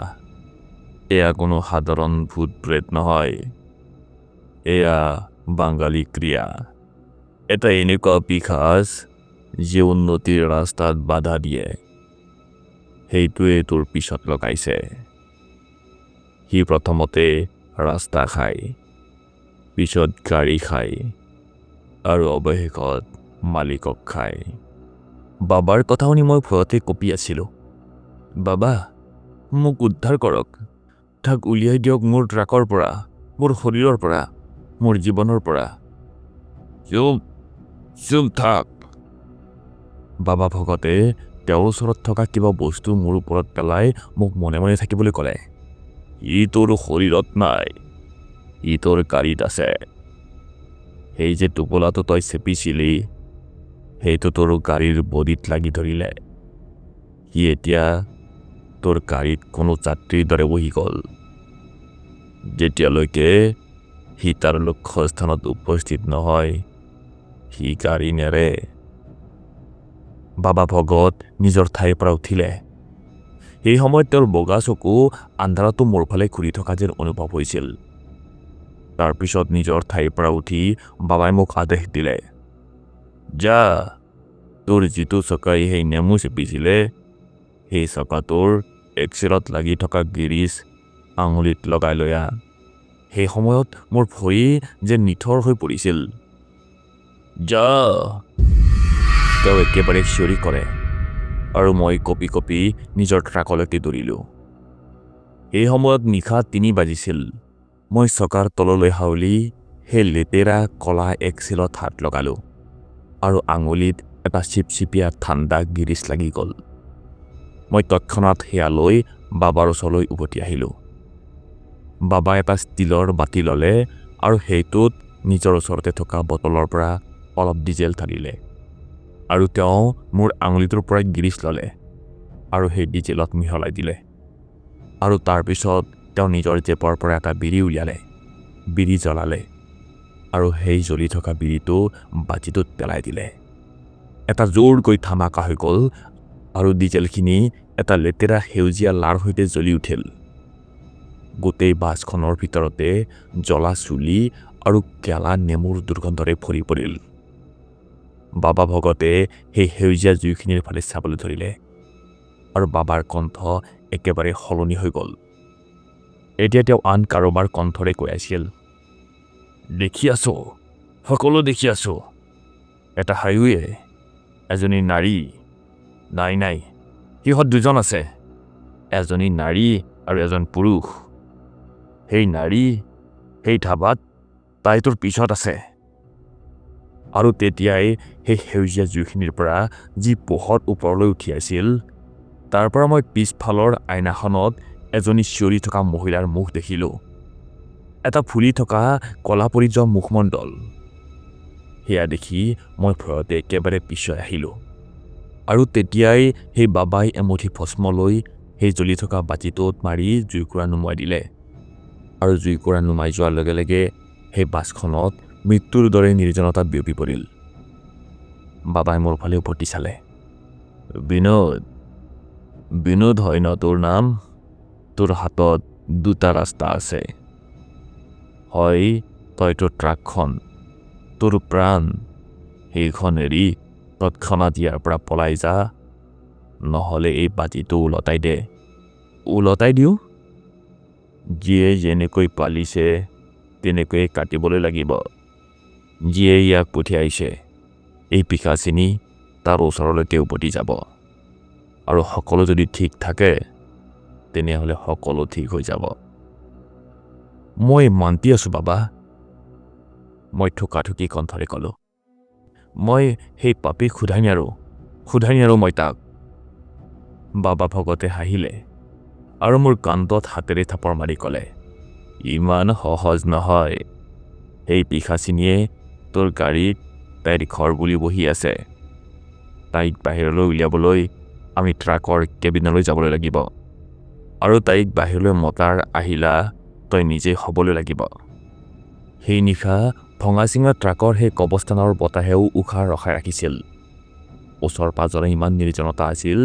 এয়া কোনো সাধাৰণ ভূত প্ৰেত নহয়। এয়া বাঙালী ক্ৰিয়া, এটা এনেকুৱা পিশাচ যে উন্নতিৰ ৰাস্তাত বাধা দিয়ে। সেইটোৱে তোৰ পিছত লগাইছে। সি প্ৰথমতে ৰাস্তা খায়, পিছত গাড়ী খায়, আৰু অৱশেষত মালিকক খায়। বাবাৰ কথা শুনি মই ভয়তে কঁপি আছিলোঁ। বাবা, মোক উদ্ধাৰ কৰক। তাক উলিয়াই দিয়ক মোৰ ট্ৰাকৰ পৰা, মোৰ শৰীৰৰ পৰা, মোৰ জীৱনৰ পৰা। চুপ থাক। বাবা ভগতে তেওঁৰ ওচৰত থকা কিবা বস্তু মোৰ ওপৰত পেলাই মোক মনে মনে থাকিবলৈ ক'লে। ই তোৰ শৰীৰত নাই, ই তোৰ গাড়ীত আছে। সেই যে টোপোলাটো তই চেপিছিলি, সেইটো তোৰ গাড়ীৰ বডিত লাগি ধৰিলে। সি এতিয়া তোৰ গাড়ীত কোনো যাত্ৰীৰ দৰে বহি গ'ল। যেতিয়ালৈকে সি তাৰ লক্ষ্যস্থানত উপস্থিত নহয়, সি গাড়ী নেৰে। বাবা ভগত নিজৰ ঠাইৰ পৰা উঠিলে। সেই সময়ত তেওঁৰ বগা চকু আন্ধাৰতো মোৰ ফালে ঘূৰি থকা যেন অনুভৱ হৈছিল। তাৰপিছত নিজৰ ঠাইৰ পৰা উঠি বাবাই মোক আদেশ দিলে, যা, তোৰ যিটো চকাই সেই নেমু চেপিছিলে, সেই চকাটোৰ এক্সেলত লাগি থকা গিৰিচ আঙুলিত লগাই লৈ আহ। সেই সময়ত মোৰ ভৰি যেন নিথৰ হৈ পৰিছিল। যা, তেওঁ একেবাৰে চিঞৰি কৰে, আৰু মই কঁপি কঁপি নিজৰ ট্ৰাকলৈকে দৌৰিলোঁ। এই সময়ত নিশা ৩ বাজিছিল। মই চকাৰ তললৈ হাউলি সেই লেতেৰা কলা এক্সেলত হাত লগালোঁ, আৰু আঙুলিত এটা চিপচিপীয়া ঠাণ্ডা গিৰিচ লাগি গ'ল। মই তৎক্ষণাত সেয়া লৈ বাবাৰ ওচৰলৈ উভতি আহিলোঁ। বাবাই এটা ষ্টীলৰ বাতি ল'লে আৰু সেইটোত নিজৰ ওচৰতে থকা বটলৰ পৰা অলপ ডিজেল ঢালিলে, আৰু তেওঁ মোৰ আঙুলিটোৰ পৰাই গিৰিচ ল'লে আৰু সেই ডিজেলত মিহলাই দিলে। আৰু তাৰপিছত তেওঁ নিজৰ জেপৰ পৰা এটা বিড়ি উলিয়ালে, বিড়ি জ্বলালে, আৰু সেই জ্বলি থকা বিড়িটো বাতিটোত পেলাই দিলে। এটা জোৰকৈ ধামাকা হৈ গ'ল, আৰু ডিজেলখিনি এটা লেতেৰা সেউজীয়া লাৰ সৈতে জ্বলি উঠিল। গোটেই বাছখনৰ ভিতৰতে জ্বলা চুলি আৰু গেলা নেমুৰ দুৰ্গন্ধৰে ভৰি পৰিল। বাবা ভগতে সেই সেউজীয়া জুইখিনিৰ ফালে চাবলৈ ধৰিলে, আৰু বাবাৰ কণ্ঠ একেবাৰে সলনি হৈ গ'ল। এতিয়া তেওঁ আন কাৰোবাৰ কণ্ঠৰে কৈ আছিল, দেখি আছো, সকলো দেখি আছো। এটা হাইৱে, এজনী নাৰী, নাই, সিহঁত দুজন আছে, এজনী নাৰী আৰু এজন পুৰুষ। সেই নাৰী, সেই ধাবাত, তাই তোৰ পিছত আছে। আৰু তেতিয়াই সেই সেউজীয়া জুইখিনিৰ পৰা যি পোহৰ ওপৰলৈ উঠি আছিল, তাৰ পৰা মই পিছফালৰ আইনাখনত এজনী চিঞৰি থকা মহিলাৰ মুখ দেখিলোঁ। এটা ফুলি থকা কলা পৰি যোৱা মুখমণ্ডল। সেয়া দেখি মই ভয়তে একেবাৰে পিছুৱাই আহিলোঁ। আৰু তেতিয়াই সেই বাবাই এমুঠি ভস্ম লৈ সেই জ্বলি থকা বাতিটোত মাৰি জুইকুৰা নুমাই দিলে। আৰু জুইকুৰা নুমাই যোৱাৰ লগে লগে সেই বাছখনত মৃত্যুৰ দৰে নিৰ্জনতা বিয়পি পৰিল। বাবাই মোৰ ফালে উভতি চালে। বিনোদ হয় ন তোৰ নাম? তোৰ হাতত দুটা ৰাস্তা আছে। হয় তই তোৰ ট্ৰাকখন, তোৰ প্ৰাণ সেইখন এৰি তৎক্ষণাত ইয়াৰ পৰা পলাই যা, নহ'লে এই বাতিটো ওলটাই দে। ওলটাই দিওঁ? যিয়ে যেনেকৈ পালিছে তেনেকৈয়ে কাটিবলৈ লাগিব। যিয়ে ইয়াক পঠিয়াইছে এই পিশাচিনী তাৰ ওচৰলৈকে উভতি যাব। আৰু সকলো যদি ঠিক থাকে তেনেহ'লে সকলো ঠিক হৈ যাব। মই মান্তি আছোঁ বাবা, মই থুকাথুকি কণ্ঠৰে ক'লোঁ। মই সেই পাপীক সোধাই নিয়াৰো মই তাক। বাবা ভগতে হাঁহিলে আৰু মোৰ কান্ধত হাতেৰে থাপৰ মাৰি ক'লে, ইমান সহজ নহয়। সেই পিশাচিনীয়ে তোৰ গাড়ীত তাইৰ ঘৰ বুলি বহি আছে। তাইক বাহিৰলৈ উলিয়াবলৈ আমি ট্ৰাকৰ কেবিনলৈ যাবলৈ লাগিব। আৰু তাইক বাহিৰলৈ মতাৰ আহিলা তই নিজে হ'বলৈ লাগিব। সেই নিশা ভঙা চিঙা ট্ৰাকৰ সেই কবৰস্থানৰ বতাহেও উশাহ ৰখাই ৰাখিছিল। ওচৰ পাজৰে ইমান নিৰ্জনতা আছিল,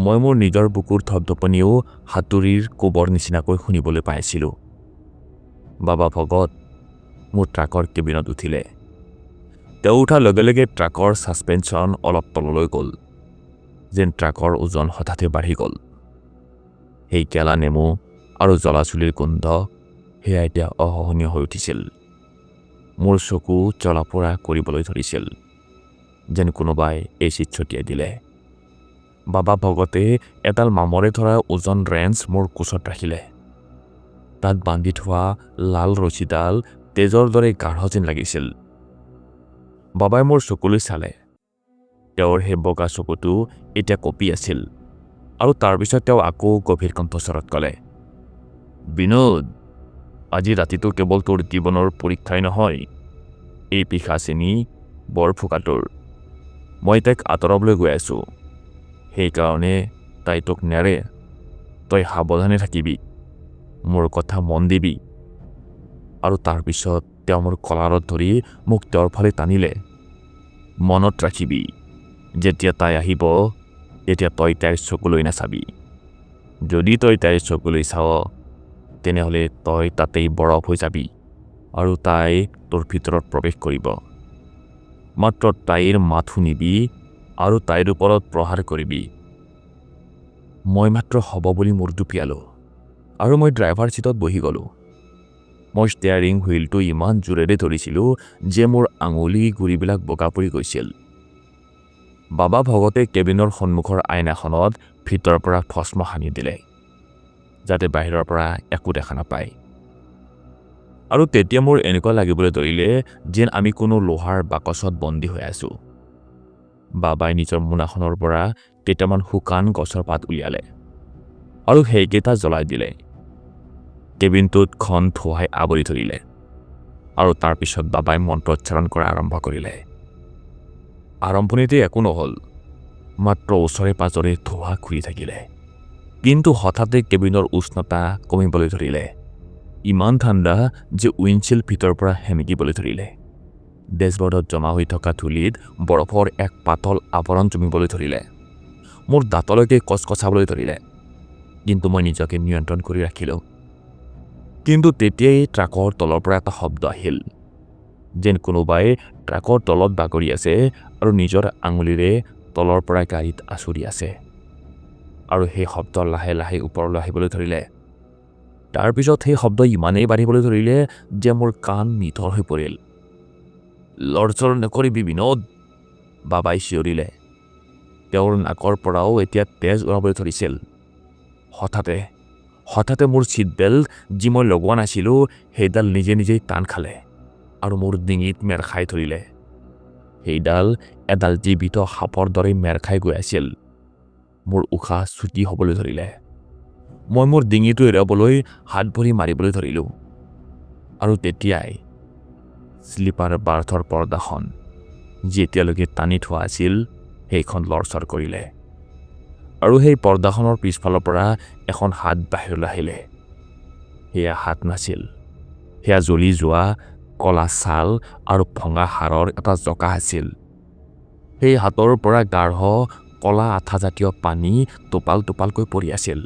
মই মোৰ নিজৰ বুকুৰ ধপধপনিও হাতুৰিৰ কোবৰ নিচিনাকৈ শুনিবলৈ পাইছিলোঁ। বাবা ভগত মোৰ ট্ৰাকৰ কেবিনত উঠিলে। তেওঁ উঠাৰ লগে লগে ট্ৰাকৰ ছাছপেনশ্যন অলপ তললৈ গ'ল, যেন ট্ৰাকৰ ওজন হঠাতে বাঢ়ি গ'ল। সেই কেলা নেমু আৰু জ্বলা চুলিৰ গোন্ধ সেয়া এতিয়া অসহনীয় হৈ উঠিছিল। মোৰ চকু জ্বলা পোৰা কৰিবলৈ ধৰিছিল, যেন কোনোবাই এচিড ছটিয়াই দিলে। বাবা ভগতে এডাল মামৰে ধৰা ওজন ৰেঞ্চ মোৰ কোচত ৰাখিলে। তাত বান্ধি থোৱা লাল ৰছীডাল তেজৰ দৰে গাঢ় যেন লাগিছিল। বাবাই মোৰ চকুলৈ চালে। তেওঁৰ সেই বগা চকুটো এতিয়া কঁপি আছিল। আৰু তাৰপিছত তেওঁ আকৌ গভীৰ কণ্ঠস্বৰত ক'লে, বিনোদ, আজি ৰাতিটো কেৱল তোৰ জীৱনৰ পৰীক্ষাই নহয়, এই পিশাচিনী বৰ ফোকাটোৰ। মই তাইক আঁতৰাবলৈ গৈ আছোঁ। সেইকাৰণে তাই তোক নেৰে। তই সাৱধানে থাকিবি, মোৰ কথা মন দিবি। আৰু তাৰপিছত তেওঁ মোৰ কলাৰত ধৰি মোক তেওঁৰ ফালে টানিলে। মনত ৰাখিবি, যেতিয়া তাই আহিব তেতিয়া তই তাইৰ চকুলৈ নাচাবি। যদি তই তাইৰ চকুলৈ চাৱ তেনেহ'লে তই তাতেই বৰফ হৈ যাবি আৰু তাই তোৰ ভিতৰত প্ৰৱেশ কৰিব। মাত্ৰ তাইৰ মাত শুনিবি আৰু তাইৰ ওপৰত প্ৰহাৰ কৰিবি। মই মাত্ৰ হ'ব বুলি মূৰ দুপিয়ালোঁ আৰু মই ড্ৰাইভাৰ ছিটত বহি গ'লোঁ। মই ষ্টেয়াৰিং হুইলটো ইমান জোৰেৰে ধৰিছিলোঁ যে মোৰ আঙুলি গুৰিবিলাক বগা পৰি গৈছিল। বাবা ভগতে কেবিনৰ সন্মুখৰ আইনাখনত ভিতৰৰ পৰা ভস্ম সানি দিলে, যাতে বাহিৰৰ পৰা একো দেখা নাপায়। আৰু তেতিয়া মোৰ এনেকুৱা লাগিবলৈ ধৰিলে যেন আমি কোনো লোহাৰ বাকচত বন্দী হৈ আছোঁ। বাবাই নিজৰ মোনাখনৰ পৰা কেইটামান শুকান গছৰ পাত উলিয়ালে আৰু সেইকেইটা জ্বলাই দিলে। কেবিনটোত ঘন ধোঁৱাই আৱৰি ধৰিলে আৰু তাৰপিছত বাবাই মন্ত্ৰোচ্চাৰণ কৰা আৰম্ভ কৰিলে। আৰম্ভণিতে একো নহ'ল, মাত্ৰ ওচৰে পাজৰে ধোঁৱা ঘূৰি থাকিলে। কিন্তু হঠাতে কেবিনৰ উষ্ণতা কমিবলৈ ধৰিলে। ইমান ঠাণ্ডা যে উইণ্ডশ্বিল্ড ভিতৰৰ পৰা সেমেকিবলৈ ধৰিলে। ডেছবৰ্ডত জমা হৈ থকা ধূলিত বৰফৰ এক পাতল আৱৰণ জমিবলৈ ধৰিলে। মোৰ দাঁতলৈকে কচকচাবলৈ ধৰিলে, কিন্তু মই নিজকে নিয়ন্ত্ৰণ কৰি ৰাখিলোঁ। কিন্তু তেতিয়াই ট্ৰাকৰ তলৰ পৰা এটা শব্দ আহিল, যেন কোনোবাই ট্ৰাকৰ তলত বাগৰি আছে আৰু নিজৰ আঙুলিৰে তলৰ পৰা গাড়ীত আঁচুৰি আছে। আৰু সেই শব্দ লাহে লাহে ওপৰলৈ আহিবলৈ ধৰিলে। তাৰপিছত সেই শব্দ ইমানেই বাঢ়িবলৈ ধৰিলে যে মোৰ কাণ নিথৰ হৈ পৰিল। লৰচৰ নকৰিবি বিনোদ, বাবাই চিঞৰিলে। তেওঁৰ নাকৰ পৰাও এতিয়া তেজ ওলাবলৈ ধৰিছিল। হঠাতে মোৰ ছিট বেল্ট যি মই লগোৱা নাছিলোঁ সেইডাল নিজে নিজেই টান খালে আৰু মোৰ ডিঙিত মেৰ খাই ধৰিলে। সেইডাল এডাল জীৱিত সাপৰ দৰে মেৰ খাই গৈ আছিল। মোৰ উশাহ চুটি হ'বলৈ ধৰিলে। মই মোৰ ডিঙিটো এৰাবলৈ হাত ভৰি মাৰিবলৈ ধৰিলোঁ। আৰু তেতিয়াই স্লিপাৰ বাৰ্থৰ পৰ্দাখন যি এতিয়ালৈকে টানি থোৱা আছিল সেইখন লৰচৰ কৰিলে আৰু সেই পৰ্দাখনৰ পিছফালৰ পৰা এখন হাত বাহিৰলৈ আহিলে। সেয়া হাত নাছিল, সেয়া জ্বলি যোৱা কলা ছাল আৰু ভঙা হাড়ৰ এটা জকা আছিল। সেই হাতৰ পৰা গাঢ় কলা আঠাজাতীয় পানী টোপাল টোপালকৈ পৰি আছিল।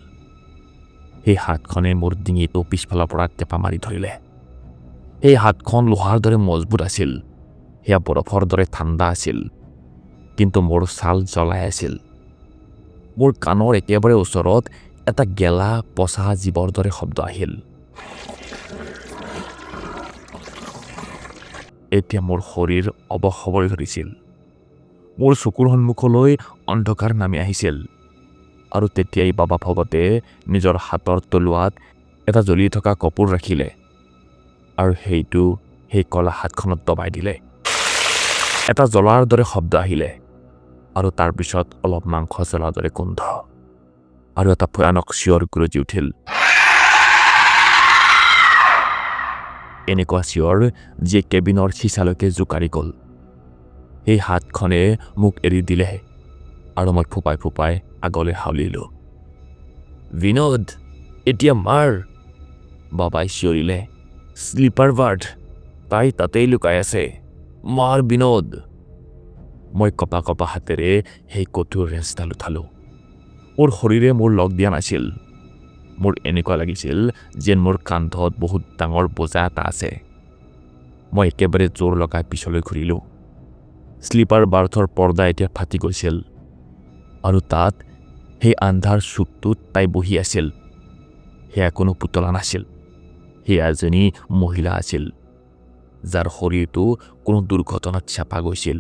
সেই হাতখনে মোৰ ডিঙিটো পিছফালৰ পৰা টেপা মাৰি ধৰিলে। সেই হাতখন লোহাৰ দৰে মজবুত আছিল, সেয়া বৰফৰ দৰে ঠাণ্ডা আছিল, কিন্তু মোৰ ছাল জ্বলাই আছিল। মোৰ কাণৰ একেবাৰে ওচৰত এটা গেলা পচা জীৱৰ দৰে শব্দ আহিল। এতিয়া মোৰ শৰীৰ অৱশ হ'বলৈ ধৰিছিল। মোৰ চকুৰ সন্মুখলৈ অন্ধকাৰ নামি আহিছিল আৰু তেতিয়াই বাবা ভগতে নিজৰ হাতৰ তলুৱাত এটা জ্বলি থকা কপোৰ ৰাখিলে আৰু সেইটো সেই কলা হাতখনত দবাই দিলে। এটা জ্বলাৰ দৰে শব্দ আহিলে আৰু তাৰপিছত অলপ মাংস জ্বলাৰ দৰে গোন্ধ আৰু এটা ভয়ানক চিঞৰ গৰজি উঠিল। এনেকুৱা চিঞৰ যিয়ে কেবিনৰ চিচালৈকে জোকাৰি গ'ল। সেই হাতখনে মোক এৰি দিলে আৰু মই ফোপাই ফোপাই আগলৈ হাউলিলোঁ। বিনোদ, এতিয়া মাৰ, বাবাই চিঞৰিলে। স্লিপাৰ বাৰ্থ, তাই তাতেই লুকাই আছে, মাৰ বিনোদ। মই কপা কপা হাতেৰে সেই কঠোৰ ৰেঞ্চডাল উঠালোঁ। মোৰ শৰীৰে মোৰ লগ দিয়া নাছিল। মোৰ এনেকুৱা লাগিছিল যেন মোৰ কান্ধত বহুত ডাঙৰ বোজা এটা আছে। মই একেবাৰে জোৰ লগাই পিছলৈ ঘূৰিলোঁ। স্লিপাৰ বাৰ্থৰ পৰ্দা এতিয়া ফাটি গৈছিল আৰু তাত সেই আন্ধাৰ চুকটোত তাই বহি আছিল। সেয়া কোনো পুতলা নাছিল, সেয়া এজনী মহিলা আছিল, যাৰ শৰীৰটো কোনো দুৰ্ঘটনাত চাপা গৈছিল।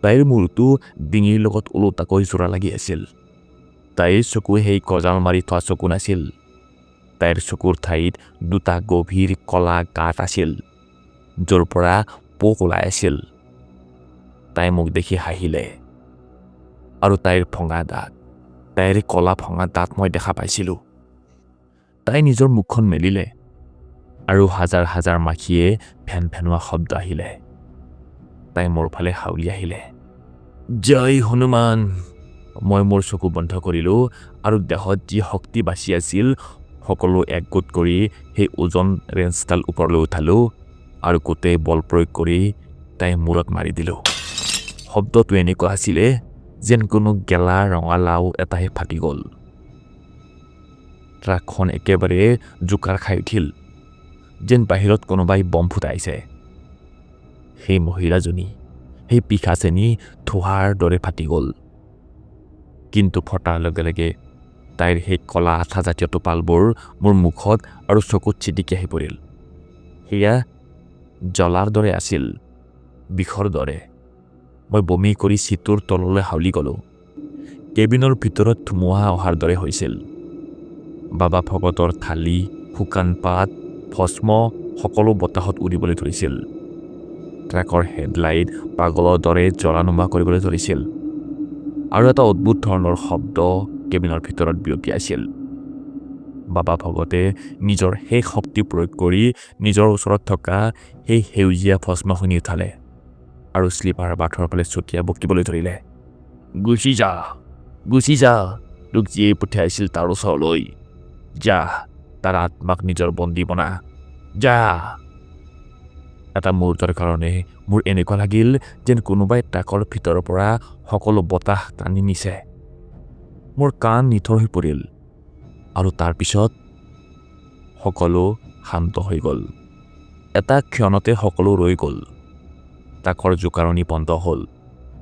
তাইৰ মূৰটো ডিঙিৰ লগত ওলোটাকৈ জোৰা লাগি আছিল। তাইৰ চকু সেই গজাল মাৰি থোৱা চকু নাছিল। তাইৰ চকুৰ ঠাইত দুটা গভীৰ কলা গাঁত আছিল, য'ৰ পৰা পোক ওলাই আছিল। তাই মোক দেখি হাঁহিলে আৰু তাইৰ ভঙা দাঁত, তাইৰ কলা ভঙা দাঁত মই দেখা পাইছিলোঁ। তাই নিজৰ মুখখন মেলিলে আৰু হাজাৰ হাজাৰ মাখিয়ে ফেন ফেনোৱা শব্দ আহিলে। তাই মোৰ ফালে হাউলি আহিলে। জয় হনুমান। মই মোৰ চকু বন্ধ কৰিলোঁ আৰু দেহত যি শক্তি বাচি আছিল সকলো একগোট কৰি সেই ওজন ৰেঞ্চডাল ওপৰলৈ উঠালোঁ আৰু গোটেই বল প্ৰয়োগ কৰি তাই মূৰত মাৰি দিলোঁ। শব্দটো এনেকুৱা আছিলে যেন কোনো গেলা ৰঙালাও এটাহে ফাটি গ'ল। ট্ৰাকখন একেবাৰে জোকাৰ খাই উঠিল, যেন বাহিৰত কোনোবাই বম ফুটাইছে। সেই মহিলাজনী, সেই পিখাচেনি ধোঁৱাৰ দৰে ফাটি গ'ল, কিন্তু ফটাৰ লগে লগে তাইৰ সেই কলা আঠাজাতীয় টোপালবোৰ মোৰ মুখত আৰু চকুত ছিটিকি আহি পৰিল। সেয়া জ্বলাৰ দৰে আছিল, বিষৰ দৰে। মই বমি কৰি চিটটোৰ তললৈ হাউলি গ'লোঁ। কেবিনৰ ভিতৰত ধুমুহা অহাৰ দৰে হৈছিল। বাবা ভগতৰ থালি, শুকান পাত, ভস্ম সকলো বতাহত উৰিবলৈ ধৰিছিল। ট্ৰাকৰ হেডলাইট পাগলৰ দৰে জ্বলা নুমা কৰিবলৈ ধৰিছিল আৰু এটা অদ্ভুত ধৰণৰ শব্দ কেবিনৰ ভিতৰত বিয়পি আছিল। বাবা ভগতে নিজৰ শেষ শক্তি প্ৰয়োগ কৰি নিজৰ ওচৰত থকা সেই সেউজীয়া ভস্মখিনি উঠালে আৰু স্লিপাৰ বাৰ্থৰ ফালে ছটিয়াই বকিবলৈ ধৰিলে। গুচি যা, গুচি যা, তোক যিয়ে পঠিয়াইছিল তাৰ ওচৰলৈ যা, তাৰ আত্মাক নিজৰ বন্দী বনা, যা। এটা মুহূৰ্তৰ কাৰণে মোৰ এনেকুৱা লাগিল যেন কোনোবাই ট্ৰাকৰ ভিতৰৰ পৰা সকলো বতাহ টানি নিছে। মোৰ কাণ নিথৰ হৈ পৰিল আৰু তাৰপিছত সকলো শান্ত হৈ গ'ল। এটা ক্ষণতে সকলো ৰৈ গ'ল। ট্ৰাকৰ জোকাৰণি বন্ধ হ'ল,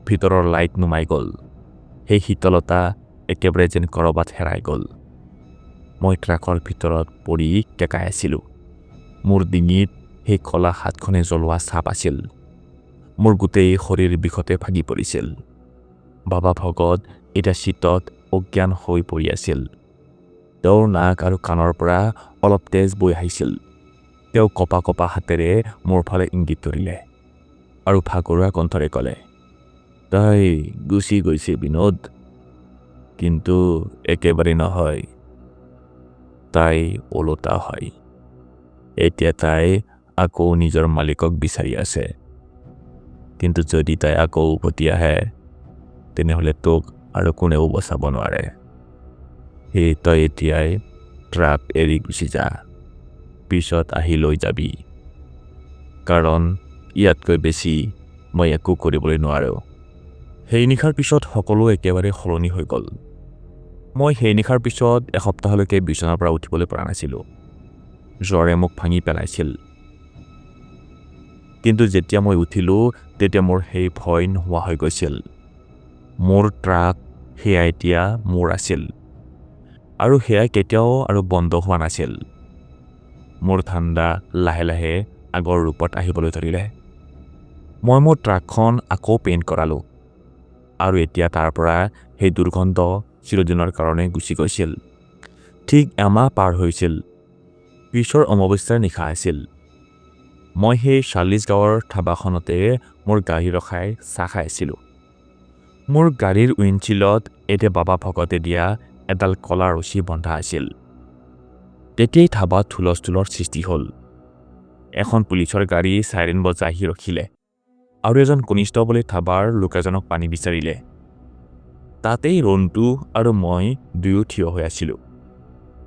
ভিতৰৰ লাইট নুমাই গ'ল, সেই শীতলতা একেবাৰে যেন ক'ৰবাত হেৰাই গ'ল। মই ট্ৰাকৰ ভিতৰত পৰি কেঁকাই আছিলোঁ। মোৰ ডিঙিত সেই কলা হাতখনে জ্বলোৱা ছাপ আছিল। মোৰ গোটেই শৰীৰ বিষতে ভাগি পৰিছিল। বাবা ভগত এতিয়া চিটত অজ্ঞান হৈ পৰি আছিল। তেওঁৰ নাক আৰু কাণৰ পৰা অলপ তেজ বৈ আহিছিল। তেওঁ কপা কপা হাতেৰে মোৰ ফালে ইংগিত ধৰিলে আৰু ভাগৰুৱা কণ্ঠৰে ক'লে, তাই গুচি গৈছে বিনোদ, কিন্তু একেবাৰে নহয়, তাই ওলোটা হয়। এতিয়া তাই আকৌ নিজৰ মালিকক বিচাৰি আছে। কিন্তু যদি তাই আকৌ উভতি আহে তেনেহ'লে তোক আৰু কোনেও বচাব নোৱাৰে। সেই তই এতিয়াই ট্ৰাক এৰি গুচি যা, পিছত আহি লৈ যাবি, কাৰণ ইয়াতকৈ বেছি মই একো কৰিবলৈ নোৱাৰোঁ। সেই নিশাৰ পিছত সকলো একেবাৰে সলনি হৈ গ'ল। মই সেই নিশাৰ পিছত এসপ্তাহলৈকে বিচনাৰ পৰা উঠিবলৈ পৰা নাছিলোঁ। জ্বৰে মোক ভাঙি পেলাইছিল। কিন্তু যেতিয়া মই উঠিলোঁ তেতিয়া মোৰ সেই ভয় নোহোৱা হৈ গৈছিল। মোৰ ট্ৰাক সেয়া এতিয়া মোৰ আছিল, আৰু সেয়া কেতিয়াও আৰু বন্ধ হোৱা নাছিল। মোৰ ঠাণ্ডা লাহে লাহে আগৰ ৰূপত আহিবলৈ ধৰিলে। মই মোৰ ট্ৰাকখন আকৌ পেইণ্ট কৰালোঁ, আৰু এতিয়া তাৰ পৰা সেই দুৰ্গন্ধ চিৰদিনৰ কাৰণে গুচি গৈছিল। ঠিক এমাহ পাৰ হৈছিল। পিছৰ অমাৱস্যাৰ নিশা আছিল। মই সেই ৪০ গাঁৱৰ ধাবাখনতে মোৰ গাড়ী ৰখাই চাহ খাই আছিলোঁ। মোৰ গাড়ীৰ উইণ্ডশ্বিলত এতিয়া বাবা ভকতে দিয়া এডাল কলা ৰছী বন্ধা আছিল। তেতিয়াই ধাবাত হুলস্থুলৰ সৃষ্টি হ'ল। এখন পুলিচৰ গাড়ী চাইৰেন বজাই আহি ৰখিলে, আৰু এজন কনিষ্টবলে ধাবাৰ লোক এজনক পানী বিচাৰিলে। তাতেই ৰন্টু আৰু মই দুয়ো থিয় হৈ আছিলোঁ।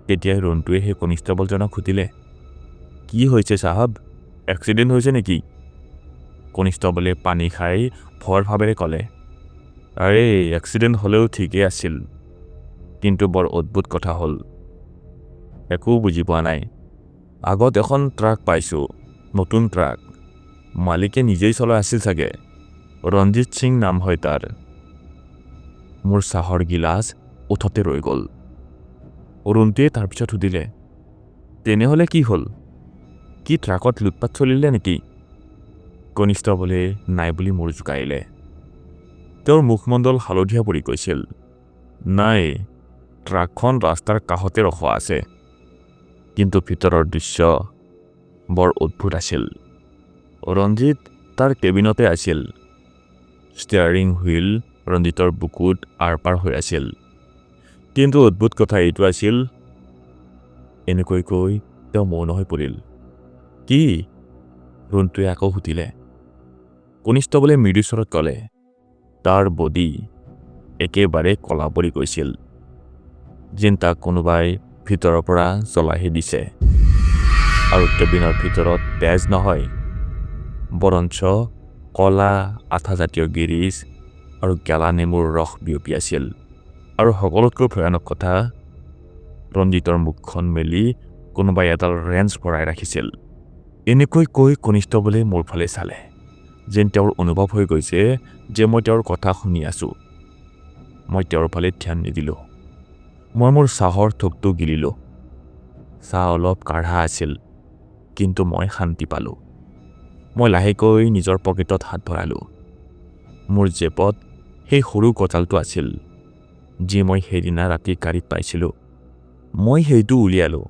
তেতিয়াই ৰন্টুৱে সেই কনিষ্টবলজনক সুধিলে, কি হৈছে চাহাব, এক্সিডেণ্ট হৈছে নেকি? কনিষ্টবলে পানী খাই ভয়ৰ ভাৱেৰে ক'লে, আৰে এক্সিডেণ্ট হ'লেও ঠিকেই আছিল, কিন্তু বৰ অদ্ভুত কথা হ'ল, একো বুজি পোৱা নাই। আগত এখন ট্ৰাক পাইছোঁ, নতুন ট্ৰাক, মালিকে নিজেই চলাই আছিল চাগে, ৰঞ্জিত সিং নাম হয় তাৰ। মোৰ চাহৰ গিলাচ ওঠতে ৰৈ গ'ল। অৰুণটোৱে তাৰপিছত সুধিলে, তেনেহ'লে কি হ'ল? কি ট্ৰাকত লুটপাট চলিলে নেকি? কনিষ্টবলে নাই বুলি মূৰ জোকাৰিলে। তেওঁৰ মুখমণ্ডল হালধীয়া পৰি গৈছিল। নাই, ট্ৰাকখন ৰাস্তাৰ কাষতে ৰখোৱা আছে, কিন্তু ভিতৰৰ দৃশ্য বৰ অদ্ভুত আছিল। ৰঞ্জিত তাৰ কেবিনতে আছিল। ষ্টিয়াৰিং হুইল ৰঞ্জিতৰ বুকুত আৰপাৰ হৈ আছিল। কিন্তু অদ্ভুত কথা এইটো আছিল, এনেকৈ কৈ তেওঁ মৌন হৈ পৰিল। কি? ৰন্টুৱে আকৌ সুধিলে। কনিষ্টবলে মৃদুস্বৰত ক'লে, তাৰ বডি একেবাৰে কলা পৰি গৈছিল, যেন তাক কোনোবাই ভিতৰৰ পৰা জ্বলাইহে দিছে। আৰু কেবিনৰ ভিতৰত তেজ নহয়, বৰঞ্চ কলা আঠাজাতীয় গিৰিজ আৰু গেলা নেমুৰ ৰস বিয়পি আছিল। আৰু সকলোতকৈ ভয়ানক কথা, ৰঞ্জিতৰ মুখখন মেলি কোনোবাই এডাল ৰেঞ্চ ভৰাই ৰাখিছিল। এনেকৈ কৈ কনিষ্টবলে মোৰ ফালে চালে, যেন তেওঁৰ অনুভৱ হৈ গৈছে যে মই তেওঁৰ কথা শুনি আছোঁ। মই তেওঁৰ ফালে ধ্যান নিদিলোঁ। মই মোৰ চাহৰ থোকটো গিলিলোঁ। চাহ অলপ কাঢ়া আছিল, কিন্তু মই শান্তি পালোঁ। মই লাহেকৈ নিজৰ পকেটত হাত ভৰালোঁ। মোৰ জেপত সেই সৰু গজালটো আছিল, যি মই সেইদিনা ৰাতি গাড়ীত পাইছিলোঁ। মই সেইটো উলিয়ালোঁ,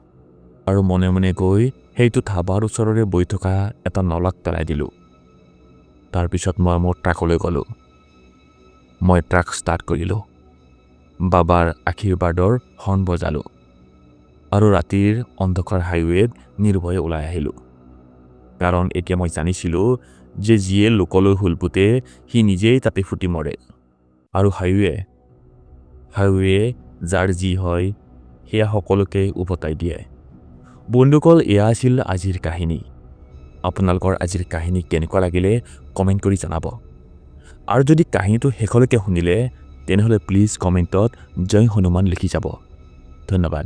আৰু মনে মনে গৈ সেইটো ধাবাৰ ওচৰৰে বৈ থকা এটা নলাত পেলাই দিলোঁ। তাৰপিছত মই মোৰ ট্ৰাকলৈ গ'লোঁ। মই ট্ৰাক ষ্টাৰ্ট কৰিলোঁ। বাবাৰ আশীৰ্বাদৰ হৰ্ণ বজালোঁ, আৰু ৰাতিৰ অন্ধকাৰ হাইৱেত নিৰ্ভয়ে ওলাই আহিলোঁ। কাৰণ এতিয়া মই জানিছিলোঁ যে যিয়ে লোকলৈ হুল পুতে সি নিজেই তাতে ফুটি মৰে। আৰু হাইৱে যাৰ যি হয় সেয়া সকলোকে উভতাই দিয়ে। বন্ধুসকল, এয়া আছিল আজিৰ কাহিনী। আপোনালোকৰ আজিৰ কাহিনী কেনেকুৱা লাগিলে কমেণ্ট কৰি জনাব। আৰু যদি কাহিনীটো শেষলৈকে শুনিলে তেনেহ'লে প্লিজ কমেণ্টত জয় হনুমান লিখি যাব। ধন্যবাদ।